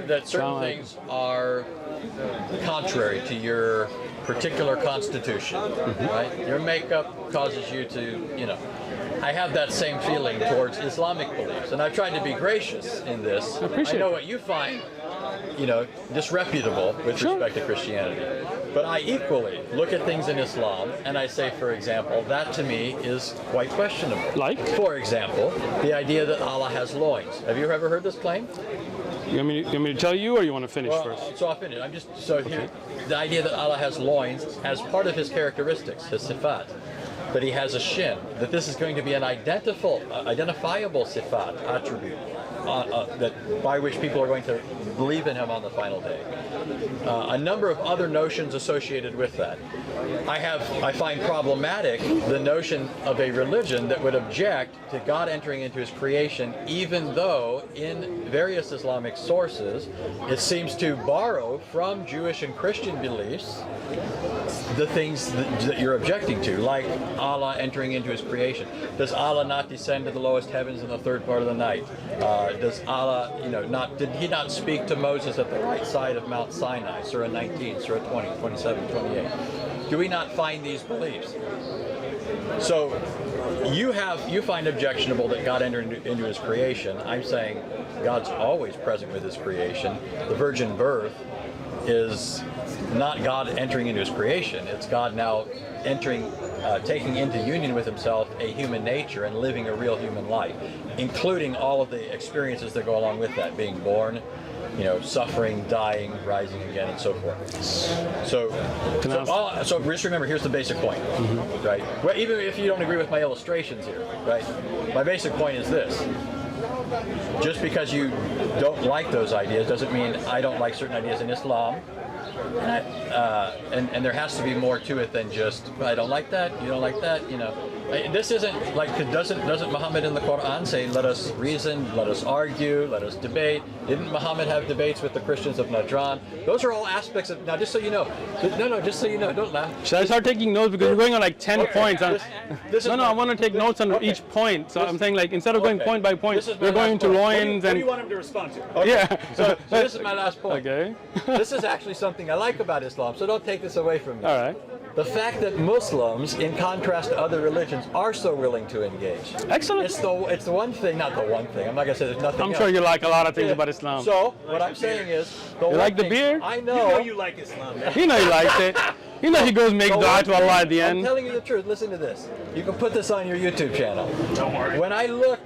that certain things are contrary to your particular constitution, right? Your makeup causes you to, I have that same feeling towards Islamic beliefs, and I've tried to be gracious in this. I know what you find, disreputable with respect to Christianity. But I equally look at things in Islam and I say, for example, that to me is quite questionable. Like? For example, the idea that Allah has loins. Have you ever heard this claim? You want me to tell you, or you want to finish first? So I'll finish. Here. The idea that Allah has loins as part of his characteristics, his sifat, that he has a shin, that this is going to be an identifiable sifat, attribute, that by which people are going to believe in him on the final day. A number of other notions associated with that. I find problematic the notion of a religion that would object to God entering into his creation, even though in various Islamic sources it seems to borrow from Jewish and Christian beliefs the things that you're objecting to, like Allah entering into his creation. Does Allah not descend to the lowest heavens in the third part of the night? Does Allah, did he not speak to Moses at the right side of Mount Sinai, Surah 19, Surah 20, 27, 28? Do we not find these beliefs? So you find objectionable that God entered into his creation. I'm saying God's always present with his creation. The virgin birth is not God entering into his creation. It's God now taking into union with himself a human nature and living a real human life, including all of the experiences that go along with that, being born, suffering, dying, rising again, and so forth. So just remember, here's the basic point, right? Well, even if you don't agree with my illustrations here, right? My basic point is this. Just because you don't like those ideas doesn't mean I don't like certain ideas in Islam. And there has to be more to it than just, I don't like that, you don't like that, This isn't like, doesn't Muhammad in the Quran say, let us reason, let us argue, let us debate? Didn't Muhammad have debates with the Christians of Najran? Those are all aspects of, now just so you know, just so you know, don't laugh. Should I start taking notes, because we're going on like 10 points? I want to take notes on each point. So I'm saying, like, instead of going point by point, we're going to loins. What do you want him to respond to? Okay. Yeah. So this is my last point. Okay. This is actually something I like about Islam, so don't take this away from me. All right. The fact that Muslims, in contrast to other religions, are so willing to engage. Excellent. It's the one thing, not the one thing. I'm not going to say there's nothing I'm else. sure you like a lot of things about Islam. So, what I'm saying is... You like the beer? I You know you like Islam, man. You know he likes it. You know he goes make dua to Allah at the I'm end. telling you the truth. Listen to this. You can put this on your YouTube channel. Don't worry. When I look...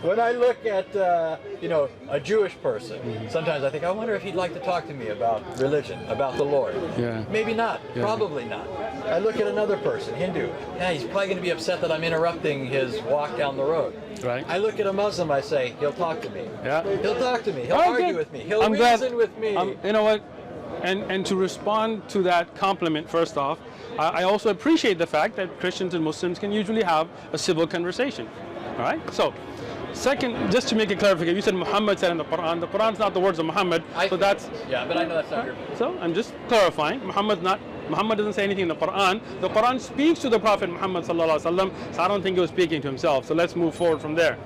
When I look at, a Jewish person, sometimes I think, I wonder if he'd like to talk to me about religion, about the Lord. Yeah. Maybe not. Yeah. Probably not. I look at another person, Hindu. Yeah, he's probably going to be upset that I'm interrupting his walk down the road. Right. I look at a Muslim, I say, he'll talk to me. Yeah. He'll talk to me. He'll Oh, argue good. with me. He'll I'm glad- reason with me. You know what? And to respond to that compliment, first off, I also appreciate the fact that Christians and Muslims can usually have a civil conversation. All right? So, second, just to make a clarification, you said Muhammad said in the Quran. The Quran's not the words of Muhammad, so that's... Yeah, but I know that's not your... So, I'm just clarifying. Muhammad doesn't say anything in the Quran. The Quran speaks to the Prophet Muhammad sallallahu alaihi wasallam, so I don't think he was speaking to himself. So let's move forward from there.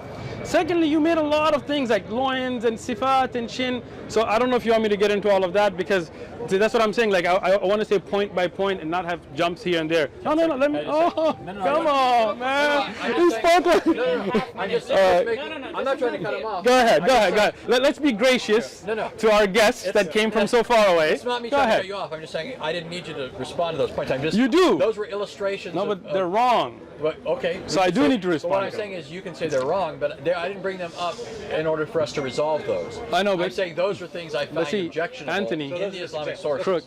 Secondly, you made a lot of things like loins and sifat and shin. So I don't know if you want me to get into all of that, because see, that's what I'm saying. Like I want to say point by point and not have jumps here and there. No, let me. Come on, man. You spoke like. I'm not trying to cut him off. Go ahead. Let's be gracious to our guests that came from so far away. It's not me trying to cut you off. I'm just saying I didn't need you to respond to those points. You do. Those were illustrations. No, but they're wrong. But, okay. So I do need to respond. But what I'm saying is you can say they're wrong, but I didn't bring them up in order for us to resolve those. I know, but I'm saying those are things I find objectionable Anthony, in the Islamic sources. Crook,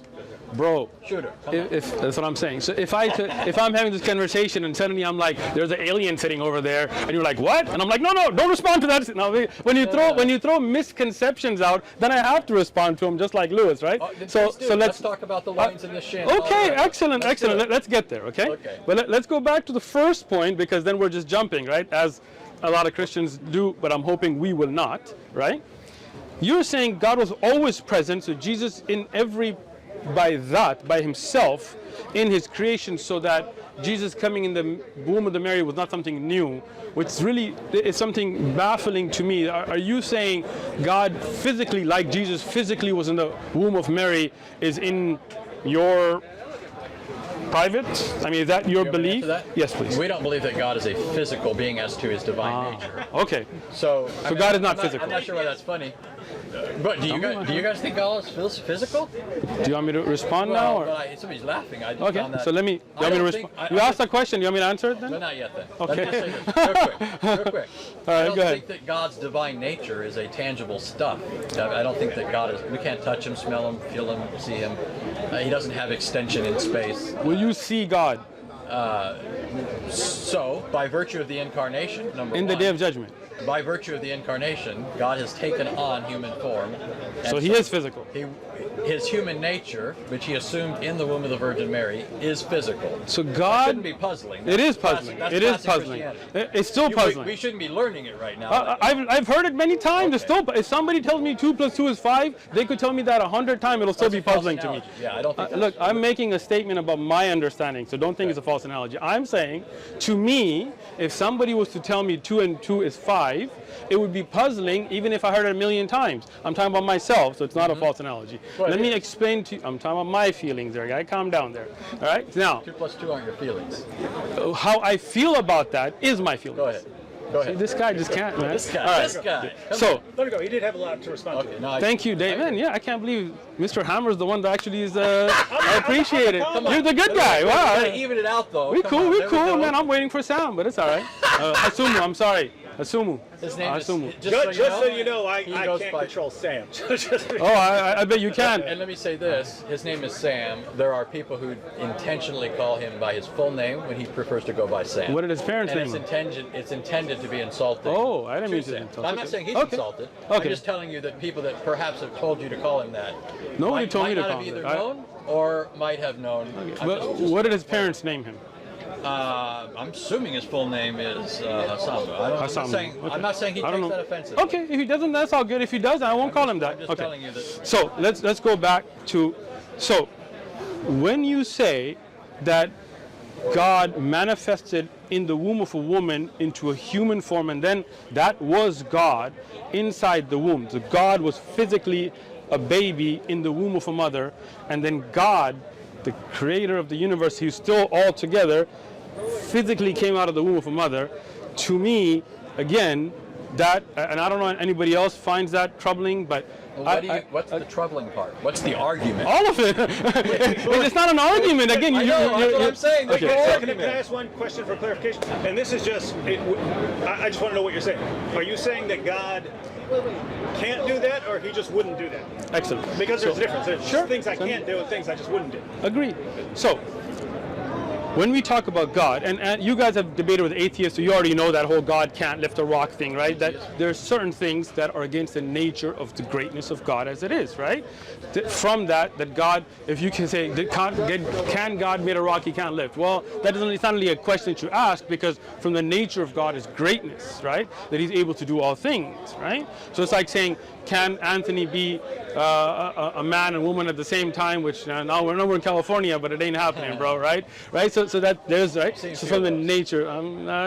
bro. Shooter. If that's what I'm saying. So if I'm having this conversation and suddenly I'm like, there's an alien sitting over there, and you're like, what? And I'm like, no, don't respond to that. No, when you throw misconceptions out, then I have to respond to them, just like Lewis, right? So let's talk about the lines in the shin. Okay, excellent. Let's get there. Okay. But let's go back to the first point, because then we're just jumping, right? As a lot of Christians do, but I'm hoping we will not, right? You're saying God was always present, so Jesus by himself in his creation, so that Jesus coming in the womb of the Mary was not something new, which really is something baffling to me. Are you saying God physically, like Jesus physically was in the womb of Mary, is in your private? I mean, is that your belief? That? Yes, please. We don't believe that God is a physical being as to his divine nature. Okay. So God is not physical. I'm not sure why that's funny. But do you guys think God is physical? Do you want me to respond now? Or? Well, somebody's laughing. I just Okay, found that, so let me, you want me to respond? You asked a question, you want me to answer it then? No, not yet then. Okay. Let's just say this real quick. All right, I don't go ahead. think that God's divine nature is a tangible stuff. I don't think that God is, we can't touch him, smell him, feel him, see him. He doesn't have extension in space. Will you see God So, by virtue of the incarnation, number in the one, day of judgment? by virtue of the incarnation, God has taken on human form. So he is physical. His human nature, which he assumed in the womb of the Virgin Mary, is physical. So That God, shouldn't be puzzling. it is That's puzzling. classic- It that's is classic puzzling. Christianity. It's still puzzling. We shouldn't be learning it right now. I've heard it many times. It's still, if somebody tells me 2 + 2 is 5, they could tell me that 100 times. It'll still That's be a false puzzling to me. analogy. Yeah, I don't think Look, I'm making a statement about my understanding, so don't think it's a false analogy. I'm saying, to me, if somebody was to tell me 2 and 2 is 5, it would be puzzling even if I heard it a million times. I'm talking about myself, so it's not a false analogy. Well, Let it me is. explain to you. I'm talking about my feelings there, guy. Calm down there. All right? Now, 2 + 2 aren't your feelings. how I feel about that is my feelings. Go ahead. Go ahead. This guy just can't, man. This guy. All right. This guy. Come So, Let it go. He did have a lot to respond Okay, to. no, thank you, Dave. Man, yeah, I can't believe Mr. Hammer's the one that actually is. I appreciate it. You're the good guy. You gotta Wow. even it out though. We Come cool, on, we there cool, go. man. I'm waiting for sound, but it's all right. Asumu, I'm sorry. Asumu. His name is, Asumu. Just so you know, I he can't goes by- control Sam. Oh, I bet you can. And let me say this, his name is Sam. There are people who intentionally call him by his full name when he prefers to go by Sam. What did his parents and name him? it's intended to be insulting. Oh, I didn't mean to Sam. insult. I'm not saying he's Okay. insulted. Okay. I'm just telling you that people that perhaps have told you to call him that Nobody might, told me might to not call have him either that. known or might have known. I'm But just- what did his parents name him? I'm assuming his full name is Hassan. Hasamu. I'm not saying he I don't takes know. that offensive. Okay, if he doesn't, that's all good. If he does, I won't call him that. I'm just Okay. telling you that. So let's go back to, so when you say that God manifested in the womb of a woman into a human form, and then that was God inside the womb. So God was physically a baby in the womb of a mother, and then God, the creator of the universe, who's still all together, physically came out of the womb of a mother. To me, again, that, and I don't know if anybody else finds that troubling, but Well, what's the troubling part? What's the argument? all of it. It's not an argument. Again, I know, that's what I'm saying. Okay. There's no So can I ask one question for clarification? And this is just, I just want to know what you're saying. Are you saying that God can't do that, or he just wouldn't do that? Excellent. Because there's a difference. There's Sure. things I can't do and things I just wouldn't do. Agreed. So, when we talk about God, and you guys have debated with atheists, so you already know that whole God can't lift a rock thing, right? That there are certain things that are against the nature of the greatness of God as it is, right? From that God, if you can say, can God made a rock he can't lift? Well, it's not really a question that you ask, because from the nature of God is greatness, right? That he's able to do all things, right? So it's like saying, can Anthony be a man and woman at the same time? Which now we're in California, but it ain't happening, bro. Right? So that there's right. So from the nature,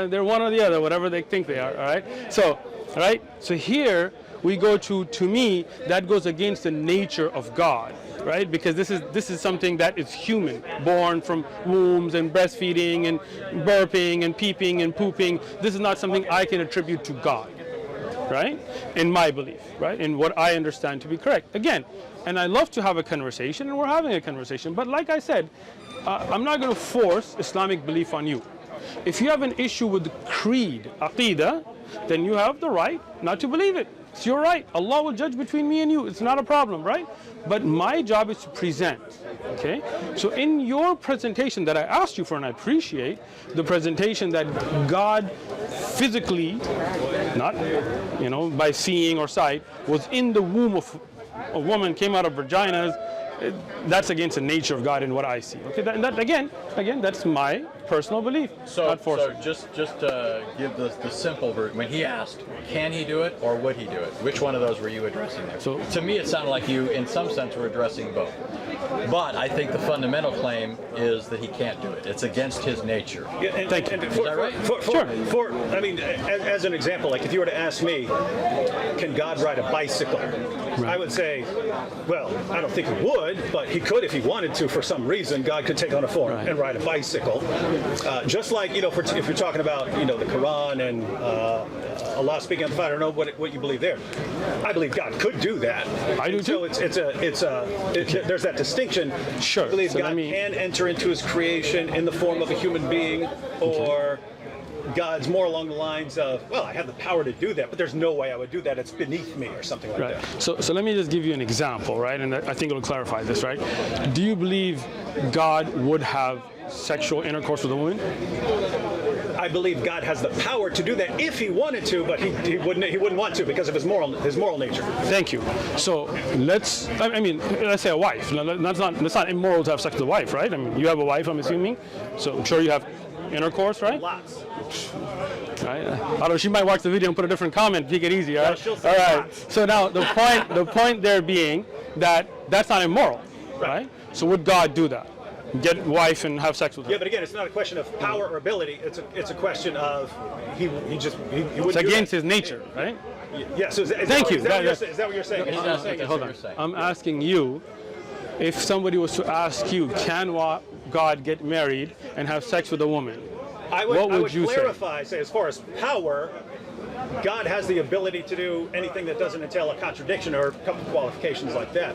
they're one or the other, whatever they think they are. All right. So, all right. So here we go to me that goes against the nature of God, right? Because this is something that is human, born from wombs and breastfeeding and burping and peeping and pooping. This is not something I can attribute to God. Right? In my belief, right? In what I understand to be correct. Again, and I love to have a conversation, and we're having a conversation, but like I said, I'm not going to force Islamic belief on you. If you have an issue with the creed, aqidah, then you have the right not to believe it. It's your right. Allah will judge between me and you. It's not a problem, right? But my job is to present, okay? So in your presentation that I asked you for, and I appreciate the presentation that God physically, not, by seeing or sight, was in the womb of a woman, came out of vaginas. That's against the nature of God in what I see. Okay, that again, that's my personal belief, So, not forcing. just to give the simple version, when he asked, can he do it or would he do it? Which one of those were you addressing there? So- to me, it sounded like you, in some sense, were addressing both. But I think the fundamental claim is that he can't do it. It's against his nature. Yeah, and, Thank you. and Is that right? Sure. I mean, as an example, like if you were to ask me, can God ride a bicycle? I would say, well, I don't think he would, but he could if he wanted to. For some reason, God could take on a form and ride a bicycle. Just like, you know, if you're talking about, you know, the Quran and Allah speaking on the fire, I don't know what you believe there. I believe God could do that. I do too. So there's that distinction. Sure. I believe So God can enter into his creation in the form of a human being, or God's more along the lines of, well, I have the power to do that, but there's no way I would do that. It's beneath me, or something like Right. that. So let me just give you an example, right? And I think it'll clarify this, right? Do you believe God would have sexual intercourse with a woman? I believe God has the power to do that if he wanted to, but he wouldn't want to because of his moral nature. Thank you. So let's say a wife. Now, that's not immoral to have sex with a wife, right? I mean, you have a wife, I'm assuming. So I'm sure you have intercourse, right? Lots. Right? Although she might watch the video and put a different comment, take it easy, all right? she'll All say right. lots. So now the point there being that that's not immoral, right? So would God do that? Get a wife and have sex with her? Yeah, but again, it's not a question of power or ability. It's a question of he wouldn't It's do against that. his nature, right? Yeah. So Thank you. Is that what you're saying? He's Is that what you're asking saying? us Hold what on. you're saying. I'm asking you, if somebody was to ask you, can God get married and have sex with a woman? I What would would you say? clarify, say, as far as power, God has the ability to do anything that doesn't entail a contradiction or a couple qualifications like that.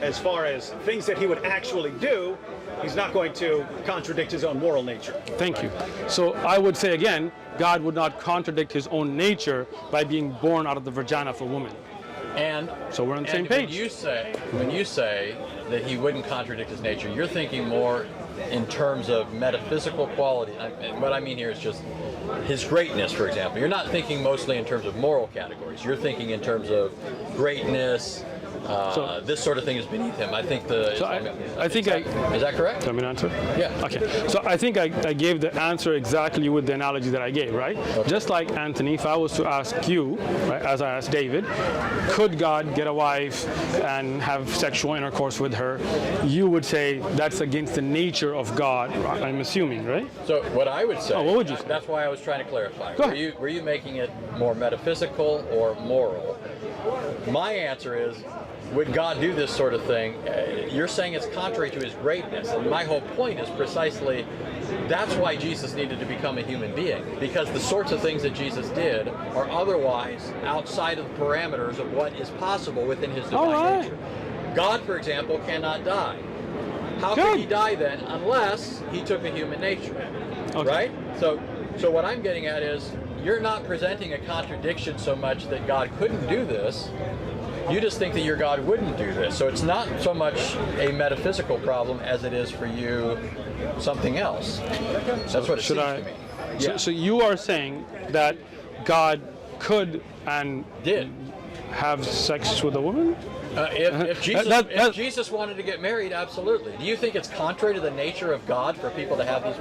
As far as things that he would actually do, he's not going to contradict his own moral nature. Thank you. So I would say again, God would not contradict his own nature by being born out of the vagina of a woman. And So we're on the same when page. when you say that he wouldn't contradict his nature, you're thinking more in terms of metaphysical quality. And what I mean here is just his greatness, for example. You're not thinking mostly in terms of moral categories. You're thinking in terms of greatness. This sort of thing is beneath him. I think is that correct? Let me answer. Yeah. Okay. So I think I gave the answer exactly with the analogy that I gave, right? Okay. Just like Anthony, if I was to ask you, right, as I asked David, could God get a wife and have sexual intercourse with her? You would say that's against the nature of God. I'm assuming, right? So what I would say, what would you say? That's why I was trying to clarify. Go ahead. Were you making it more metaphysical or moral? My answer is, would God do this sort of thing? You're saying it's contrary to his greatness. And my whole point is precisely that's why Jesus needed to become a human being, because the sorts of things that Jesus did are otherwise outside of the parameters of what is possible within his divine All right. nature. God, for example, cannot die. How Good. could he die then unless he took a human nature? Okay. Right? So what I'm getting at is you're not presenting a contradiction so much that God couldn't do this. You just think that your God wouldn't do this. So it's not so much a metaphysical problem as it is for you something else. That's what it seems to me. So you are saying that God could and Did. have sex with a woman? If Jesus, That- if Jesus wanted to get married, absolutely. Do you think it's contrary to the nature of God for people to have these?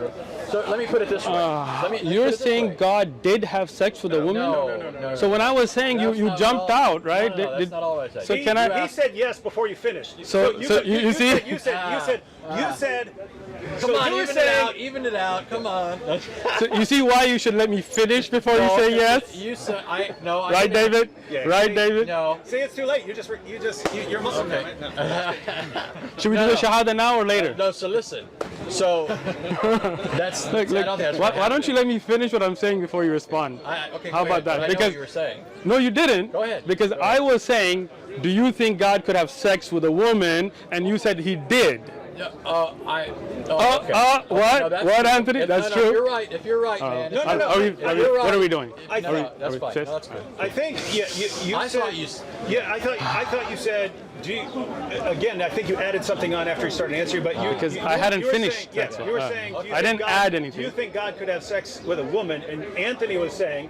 So let me put it this way. You're put it this saying way. God did have sex with a woman? No. So when I was saying That's you not jumped all- out, right? No, that's not all I said. So He- can I? He said yes before you finished. So you see? You said. Come so on, you were even saying, even it out. Come on. So you see why you should let me finish before you say yes? You said I no. I Right, didn't- David? Yeah, Right, see? David? No. See, it's too late. You're Muslim Okay. now, right? No. Should we do No. the Shahada now or later? No. So listen. So that's. Look, I don't think that's why don't you let me finish what I'm saying before you respond? Okay. How go about ahead, that? but I know Because what you were saying. no, you didn't. Go ahead. Because Go ahead. I was saying, do you think God could have sex with a woman? And you said he did. Yeah, okay. What? No, that's What, true. Anthony? That's no, true. You're right. If you're right, man. No, if no, you're- no. Are we, if are we- you're what are we right- doing? No, no, that's fine. sis? No, that's good. I think you I said. thought you. Yeah, I thought you said. Again, I think you added something on after you started answering, but you Because you- I hadn't you were finished, Saying, yeah, that's you were why. saying. Do you I think didn't add anything. Do you think God could have sex with a woman? And Anthony was saying,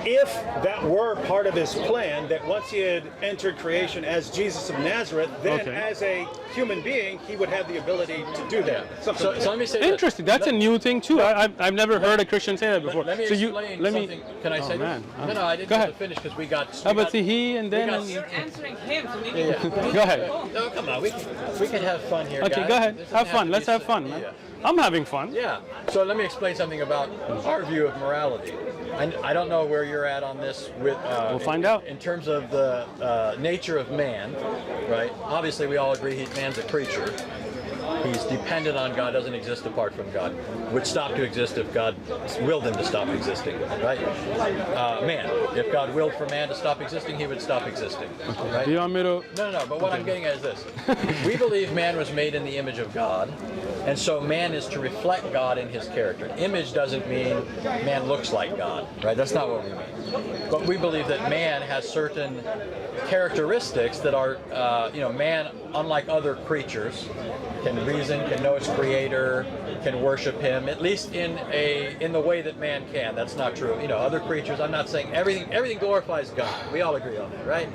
if that were part of his plan, that once he had entered creation as Jesus of Nazareth, then Okay. as a human being, he would have the ability to do that. So let me say Interesting. That's a new thing too. I've never heard a Christian say that before. Let me so explain something. Can I say man. this? No, I didn't Go get ahead. to finish because we got. How about see he and then? got- You're answering him, so maybe Go ahead. No, come on. We can have fun here, Okay, guys. go ahead. This doesn't Have fun. to Let's be have a- fun, man. Yeah. I'm having fun. Yeah. So let me explain something about our view of morality. I don't know where you're at on this. We'll find out. In terms of the nature of man, right? Obviously, we all agree man's a creature. He's dependent on God, doesn't exist apart from God. Would stop to exist if God willed him to stop existing, right? Man, if God willed for man to stop existing, he would stop existing, right? Do you want me to? No, but what I'm getting at is this. We believe man was made in the image of God, and so man is to reflect God in his character. Image doesn't mean man looks like God, right? That's not what we mean. But we believe that man has certain characteristics that are, man, unlike other creatures, can reason, can know its creator, can worship him, at least in the way that man can. That's not true. Other creatures, I'm not saying everything glorifies God. We all agree on that, right?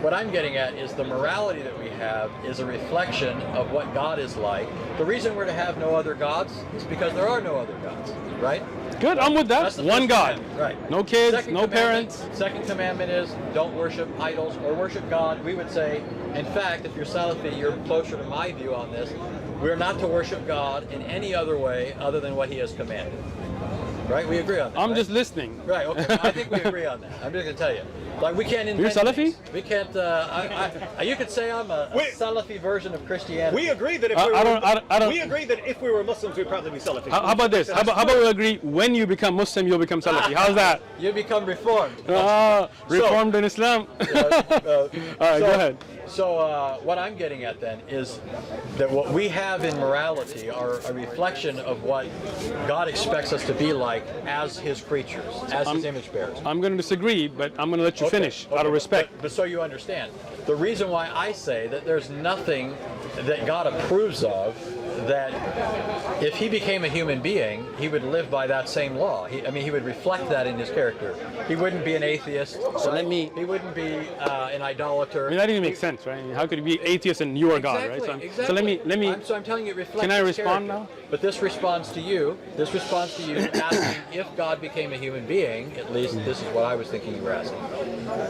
What I'm getting at is the morality that we have is a reflection of what God is like. The reason we're to have no other gods is because there are no other gods, right? Good. I'm with that. That's the One first God. commandment, right? No kids. Second No commandment- parents. Second commandment is don't worship idols or worship God. We would say, in fact, if you're Salafi, you're closer to my view on this. We're not to worship God in any other way other than what He has commanded. Right? We agree on that. I'm right? just listening. Right. Okay. I think we agree on that. I'm just gonna tell you. Like we can't invent. You're Salafi? things. We can't. You could say I'm a Wait. Salafi version of Christianity. We agree that if I we were, don't- we agree that if we were Muslims, we'd probably be Salafi. How about this? How about we agree? When you become Muslim, you'll become Salafi. How's that? You become reformed. Reformed in Islam. All right, go ahead. So what I'm getting at then is that what we have in morality are a reflection of what God expects us to be like as His creatures, as His image bearers. I'm going to disagree, but I'm going to let you finish out of respect. But so you understand, the reason why I say that there's nothing that God approves of that if He became a human being, He would live by that same law. He would reflect that in His character. He wouldn't be an atheist. So let me- He wouldn't be an idolater. I mean, that didn't make sense, right? How could you be atheist and you are God, right? So let me. So I'm telling you, it reflects. Can I His respond character. now? But this responds to you. This responds to you asking if God became a human being. At least this is what I was thinking you were asking.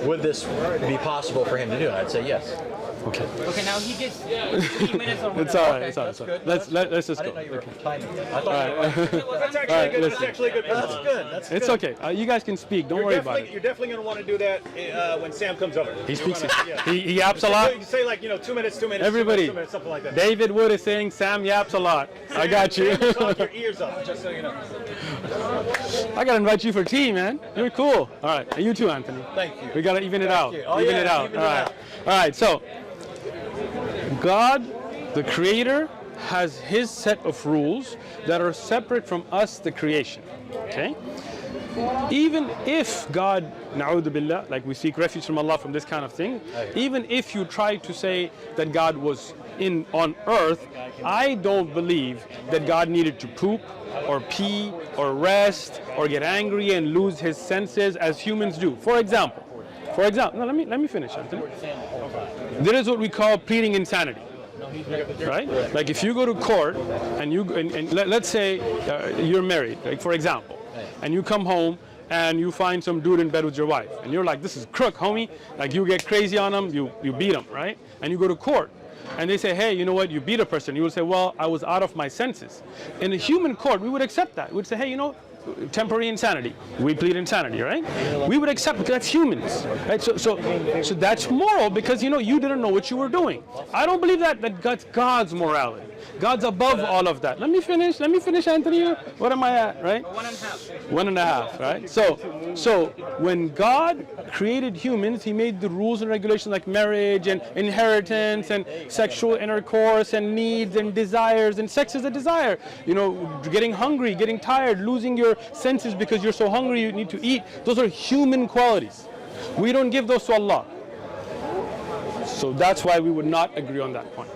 Would this be possible for Him to do? And I'd say yes. Okay. Okay, now he gets 3 minutes or whatever. It's all right. Okay, It's all right. that's good. Let's just I go. didn't know you were Okay. timing it. I thought you were. That's actually Alright, good. listen. That's actually a good. That's good. That's It's good. okay. You guys can speak. Don't worry about You're it. definitely going to want to do that when Sam comes over. He speaks. Yeah. He yaps a lot. You can say like 2 minutes, 2 minutes, Everybody. 2 minutes, something like that. David Wood is saying Sam yaps a lot. I got you. Sam, talk your ears off, just so you know. I gotta invite you for tea, man. You're cool. All right, and you too, Anthony. Thank you. We gotta even it out. you. Oh, even yeah, it out. even All it right. out. All right. So, God, the Creator, has His set of rules that are separate from us, the creation. Okay. Even if God, na'udhu billah, like we seek refuge from Allah from this kind of thing, even if you try to say that God was on earth, I don't believe that God needed to poop or pee or rest or get angry and lose his senses as humans do. For example, no, let me finish, Anthony. There is what we call pleading insanity. Right? Like if you go to court and let's say you're married, like for example, and you come home and you find some dude in bed with your wife, and you're like, this is crook, homie. Like you get crazy on him, you beat him, right? And you go to court, and they say, hey, you know what? You beat a person. You will say, well, I was out of my senses. In a human court, we would accept that. We would say, hey, you know, temporary insanity. We plead insanity, right? We would accept because that's humans, right? So that's moral because you didn't know what you were doing. I don't believe that that's God's morality. God's above all of that. Let me finish, Anthony. What am I at, right? 1.5. 1.5, right? So when God created humans, He made the rules and regulations like marriage and inheritance and sexual intercourse and needs and desires, and sex is a desire. Getting hungry, getting tired, losing your senses because you're so hungry you need to eat. Those are human qualities. We don't give those to Allah. So that's why we would not agree on that point.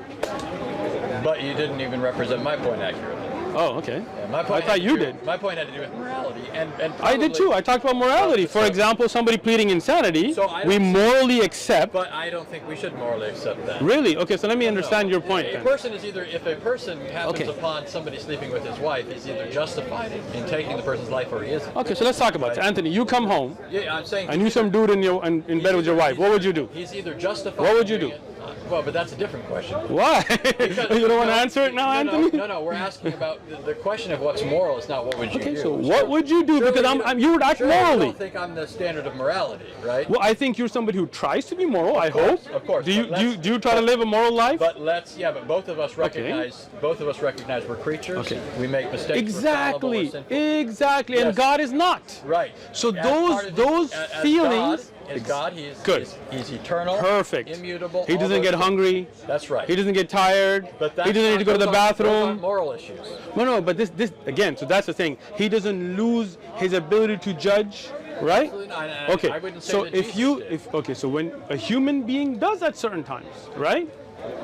But you didn't even represent my point accurately. Oh, okay. Yeah, my I point thought had to you do- did. My point had to do with morality, and I did too. I talked about morality. For example, somebody pleading insanity, So I we don't- morally accept. But I don't think we should morally accept that. Really? Okay, so let me understand your point A then. person is either, if a person happens Okay. upon somebody sleeping with his wife, he's either justified in taking the person's life or he isn't. Okay, so let's talk about it. Anthony, you come home Yeah, I'm saying. I knew some dude in bed with your wife. What would you do? He's either justified. What would you in doing do? it- Well, but that's a different question. Why? Because- You don't want to answer it now, no, Anthony? No, we're asking about the question of what's moral. It's not what would you Okay, do. so what would you do? Surely Because you would act surely morally. You don't think I'm the standard of morality, right? Well, I think you're somebody who tries to be moral. I hope. Of course. Do you but let's- do you try to live a moral life? But both of us recognize we're creatures. Okay. We make mistakes. Exactly. We're fallible, we're sinful. Exactly. And Yes. God is not. Right. So As those part of the- those as feelings. God, he's Good. He's eternal. Perfect. Immutable. He all doesn't those get things. hungry. That's right. He doesn't get tired. But He doesn't need to go to the those aren't bathroom. moral issues. No, but this again. So that's the thing. He doesn't lose his ability to judge, right? Absolutely not. And Okay. I wouldn't say So that if Jesus you did. so when a human being does at certain times, right?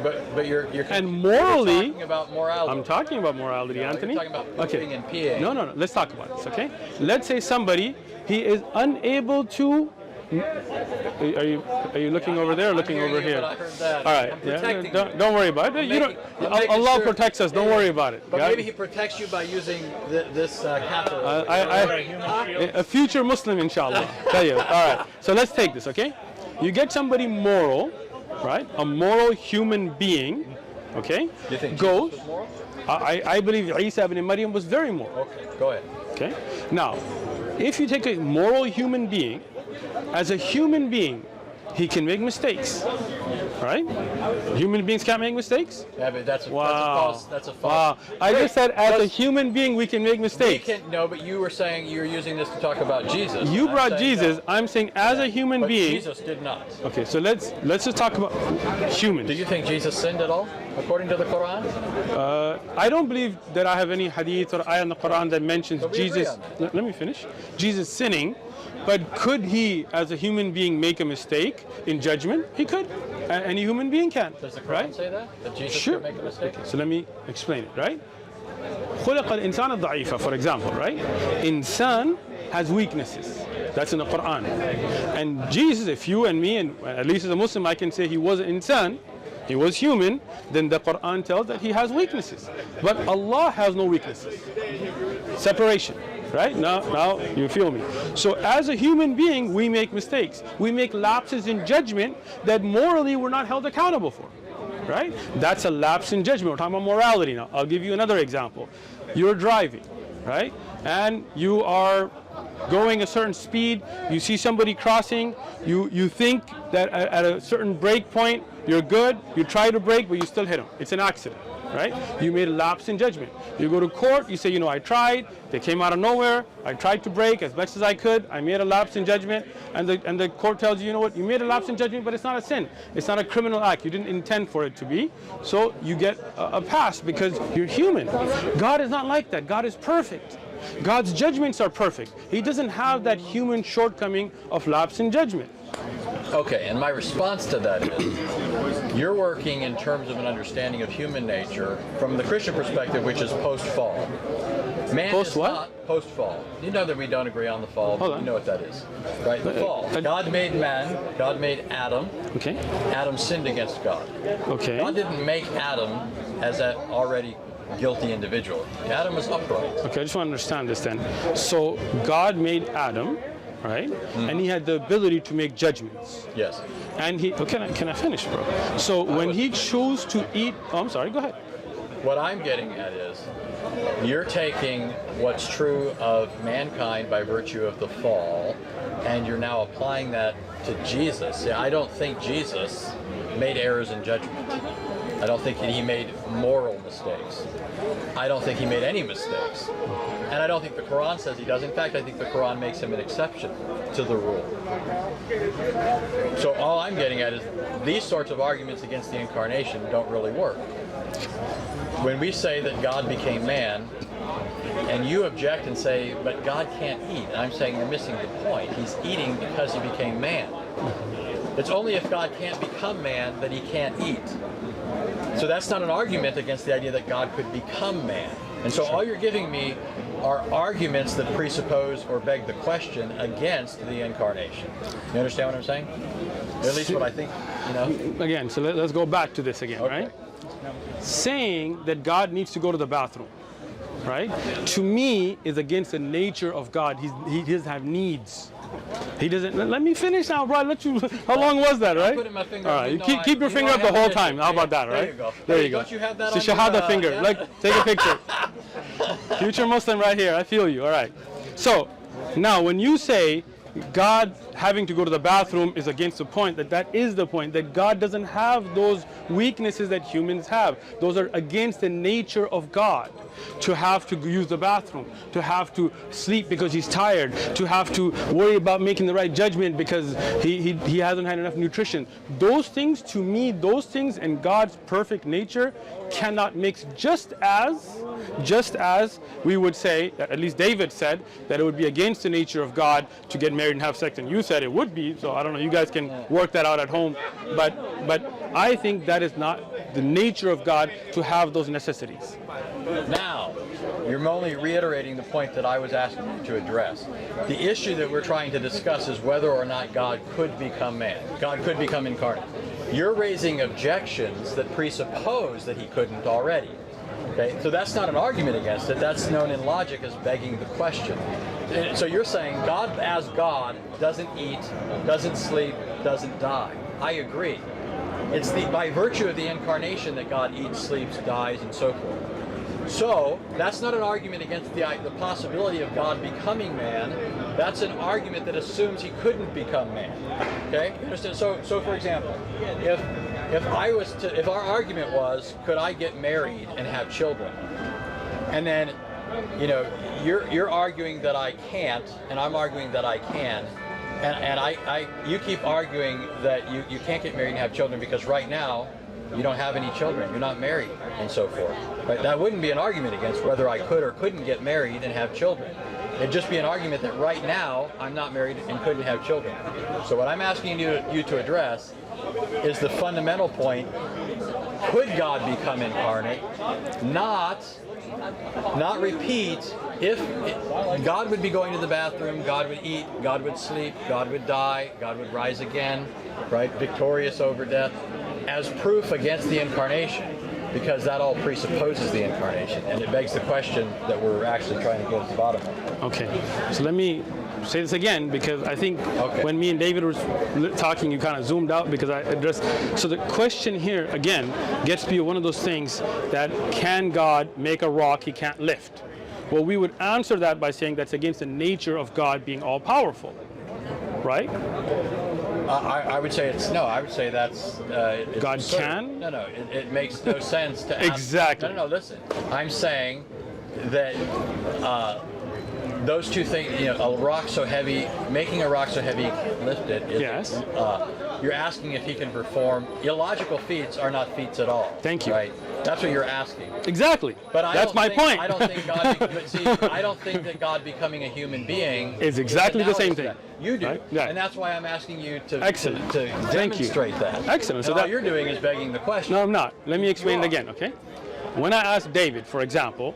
But you're And morally- you're talking about morality. I'm talking about morality, No, Anthony. You're talking about pooping and peeing. No. Let's talk about this, okay? Let's say somebody he is unable to. Are you looking over there or looking hearing over you, here? but I heard that. All right. I'm protecting you. Don't worry about it. I'm You don't. making- I'm making Allah sure- protects us. Don't Yeah. worry about it. But guys. maybe he protects you by using this catheter. A future Muslim, inshallah. Tell you. All right. So let's take this, okay? You get somebody moral, right? A moral human being, okay? You think goes. Jesus was moral? I believe Isa ibn Maryam was very moral. Okay, go ahead. Okay. Now, if you take a moral human being, as a human being, he can make mistakes, right? Human beings can't make mistakes. Yeah, but that's a Wow. false. Wow. I Wait, just said as a but- human being we can make We mistakes. can, no, but you were saying you're using this to talk about Jesus. You I'm brought saying Jesus. no. I'm saying as a human But being. Jesus did not. Okay, so let's just talk about humans. Do you think Jesus sinned at all, according to the Quran? I don't believe that I have any hadith or ayah in the Quran that mentions So we agree Jesus. on that. Let me finish. Jesus sinning, but could he, as a human being, make a mistake in judgment? He could. Any human being can. Does the Quran right? say that? That Jesus Sure. could make a mistake? So let me explain it, right? خلق الإنسان ضعيفا, for example, right? Insan has weaknesses. That's in the Quran. And Jesus, if you and me, and at least as a Muslim, I can say he was an insan, he was human, then the Quran tells that he has weaknesses. But Allah has no weaknesses. Separation, right? Now you feel me. So as a human being, we make mistakes. We make lapses in judgment that morally we're not held accountable for. Right? That's a lapse in judgment. We're talking about morality now. I'll give you another example. You're driving, right? And you are going a certain speed. You see somebody crossing. You think that at a certain break point, you're good. You try to brake, but you still hit them. It's an accident, right? You made a lapse in judgment. You go to court. You say, you know, I tried. They came out of nowhere. I tried to brake as best as I could. I made a lapse in judgment. And the court tells you, you know what, you made a lapse in judgment, but it's not a sin. It's not a criminal act. You didn't intend for it to be. So you get a pass because you're human. God is not like that. God is perfect. God's judgments are perfect. He doesn't have that human shortcoming of lapse in judgment. Okay, and my response to that is, you're working in terms of an understanding of human nature from the Christian perspective, which is post-fall. Man Post is what? not post-fall. You know that we don't agree on the fall. Hold But on. you know what that is, right? The fall. God made man. God made Adam. Okay? Adam sinned against God. Okay. God didn't make Adam as an already guilty individual. Adam was upright. Okay, I just want to understand this then. So God made Adam, right? And he had the ability to make judgments. Yes. And he, oh, can I finish, bro? So when he chose to eat, oh, I'm sorry, go ahead. What I'm getting at is, you're taking what's true of mankind by virtue of the fall, and you're now applying that to Jesus. I don't think Jesus made errors in judgment. I don't think he made moral mistakes. I don't think he made any mistakes. And I don't think the Quran says he does. In fact, I think the Quran makes him an exception to the rule. So all I'm getting at is these sorts of arguments against the incarnation don't really work. When we say that God became man, and you object and say, but God can't eat, and I'm saying you're missing the point. He's eating because he became man. It's only if God can't become man that he can't eat. So that's not an argument against the idea that God could become man. And so all you're giving me are arguments that presuppose or beg the question against the incarnation. You understand what I'm saying? At least what I think, you know? Again, so let's go back to this again, Okay. right? Saying that God needs to go to the bathroom, right? To me, is against the nature of God. He doesn't have needs. He doesn't. Let me finish now, bro. How long was that, right? putting my finger All up. right, You you know keep your you finger know up I the have whole a time. vision. How about that, There right? you go. There Hey, you go. don't you have that So on your, shahada finger. yeah? Like, take a picture. Future Muslim right here. I feel you. All right. So now, when you say God having to go to the bathroom is against the point, that is the point, that God doesn't have those weaknesses that humans have. Those are against the nature of God. To have to use the bathroom, to have to sleep because he's tired, to have to worry about making the right judgment because he hasn't had enough nutrition. Those things, to me, those things and God's perfect nature cannot mix, just as we would say, at least David said, that it would be against the nature of God to get married and have sex, and you said it would be, so I don't know, you guys can work that out at home, but I think that is not the nature of God to have those necessities. Now, you're only reiterating the point that I was asking you to address. The issue that we're trying to discuss is whether or not God could become man. God could become incarnate. You're raising objections that presuppose that he couldn't already. Okay, so that's not an argument against it. That's known in logic as begging the question. So you're saying God as God doesn't eat, doesn't sleep, doesn't die. I agree. It's by virtue of the incarnation that God eats, sleeps, dies, and so forth. So that's not an argument against the possibility of God becoming man. That's an argument that assumes he couldn't become man. Okay, you understand? So for example, if our argument was, could I get married and have children, and then, you know, you're arguing that I can't, and I'm arguing that I can. And you keep arguing that you can't get married and have children because right now you don't have any children, you're not married, and so forth. Right? That wouldn't be an argument against whether I could or couldn't get married and have children. It'd just be an argument that right now I'm not married and couldn't have children. So what I'm asking you to address is the fundamental point: could God become incarnate? Not repeat. If God would be going to the bathroom, God would eat, God would sleep, God would die, God would rise again, right? Victorious over death, as proof against the incarnation, because that all presupposes the incarnation, and it begs the question that we're actually trying to get at the bottom of. Okay, so let me say this again, because I think when me and David were talking, you kind of zoomed out because I addressed. So the question here, again, gets to be one of those things that, can God make a rock he can't lift? Well, we would answer that by saying that's against the nature of God being all-powerful, right? I would say it's no. I would say that's it's God absurd. can? No. It makes no sense to ask. Exactly. No. Listen, I'm saying that those two things. You know, a rock so heavy, making a rock so heavy you can't lift it. Yes. You're asking if he can perform illogical feats are not feats at all. Thank you. Right. That's what you're asking. Exactly. But that's my point. I don't think God. But see, I don't think that God becoming a human being is exactly the same thing. You do, right? Yeah. and that's why I'm asking you to Excellent. to Thank you. demonstrate that. Excellent. So So all that you're doing is begging the question. No, I'm not. Let me explain it are. again, okay? When I asked David, for example,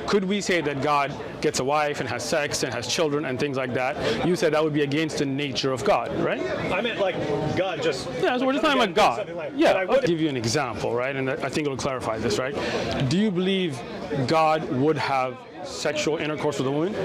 could we say that God gets a wife and has sex and has children and things like that? You said that would be against the nature of God, right? I meant like God just. Yeah, so we're just talking about God. Like, Yeah, but I I'll would, give you an example, right? And I think it'll clarify this, right? Do you believe God would have sexual intercourse with a woman?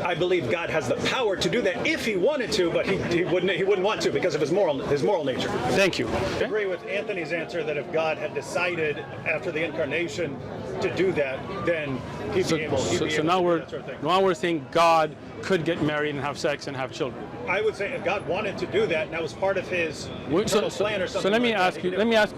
I believe God has the power to do that if he wanted to, but he wouldn't want to because of his moral nature. Thank you. I agree with Anthony's answer that if God had decided after the incarnation to do that, then he'd be able to do that sort of thing. Now we're saying God could get married and have sex and have children. I would say if God wanted to do that, and that was part of his eternal plan or something. So let me like that, ask he you. could Let me ask.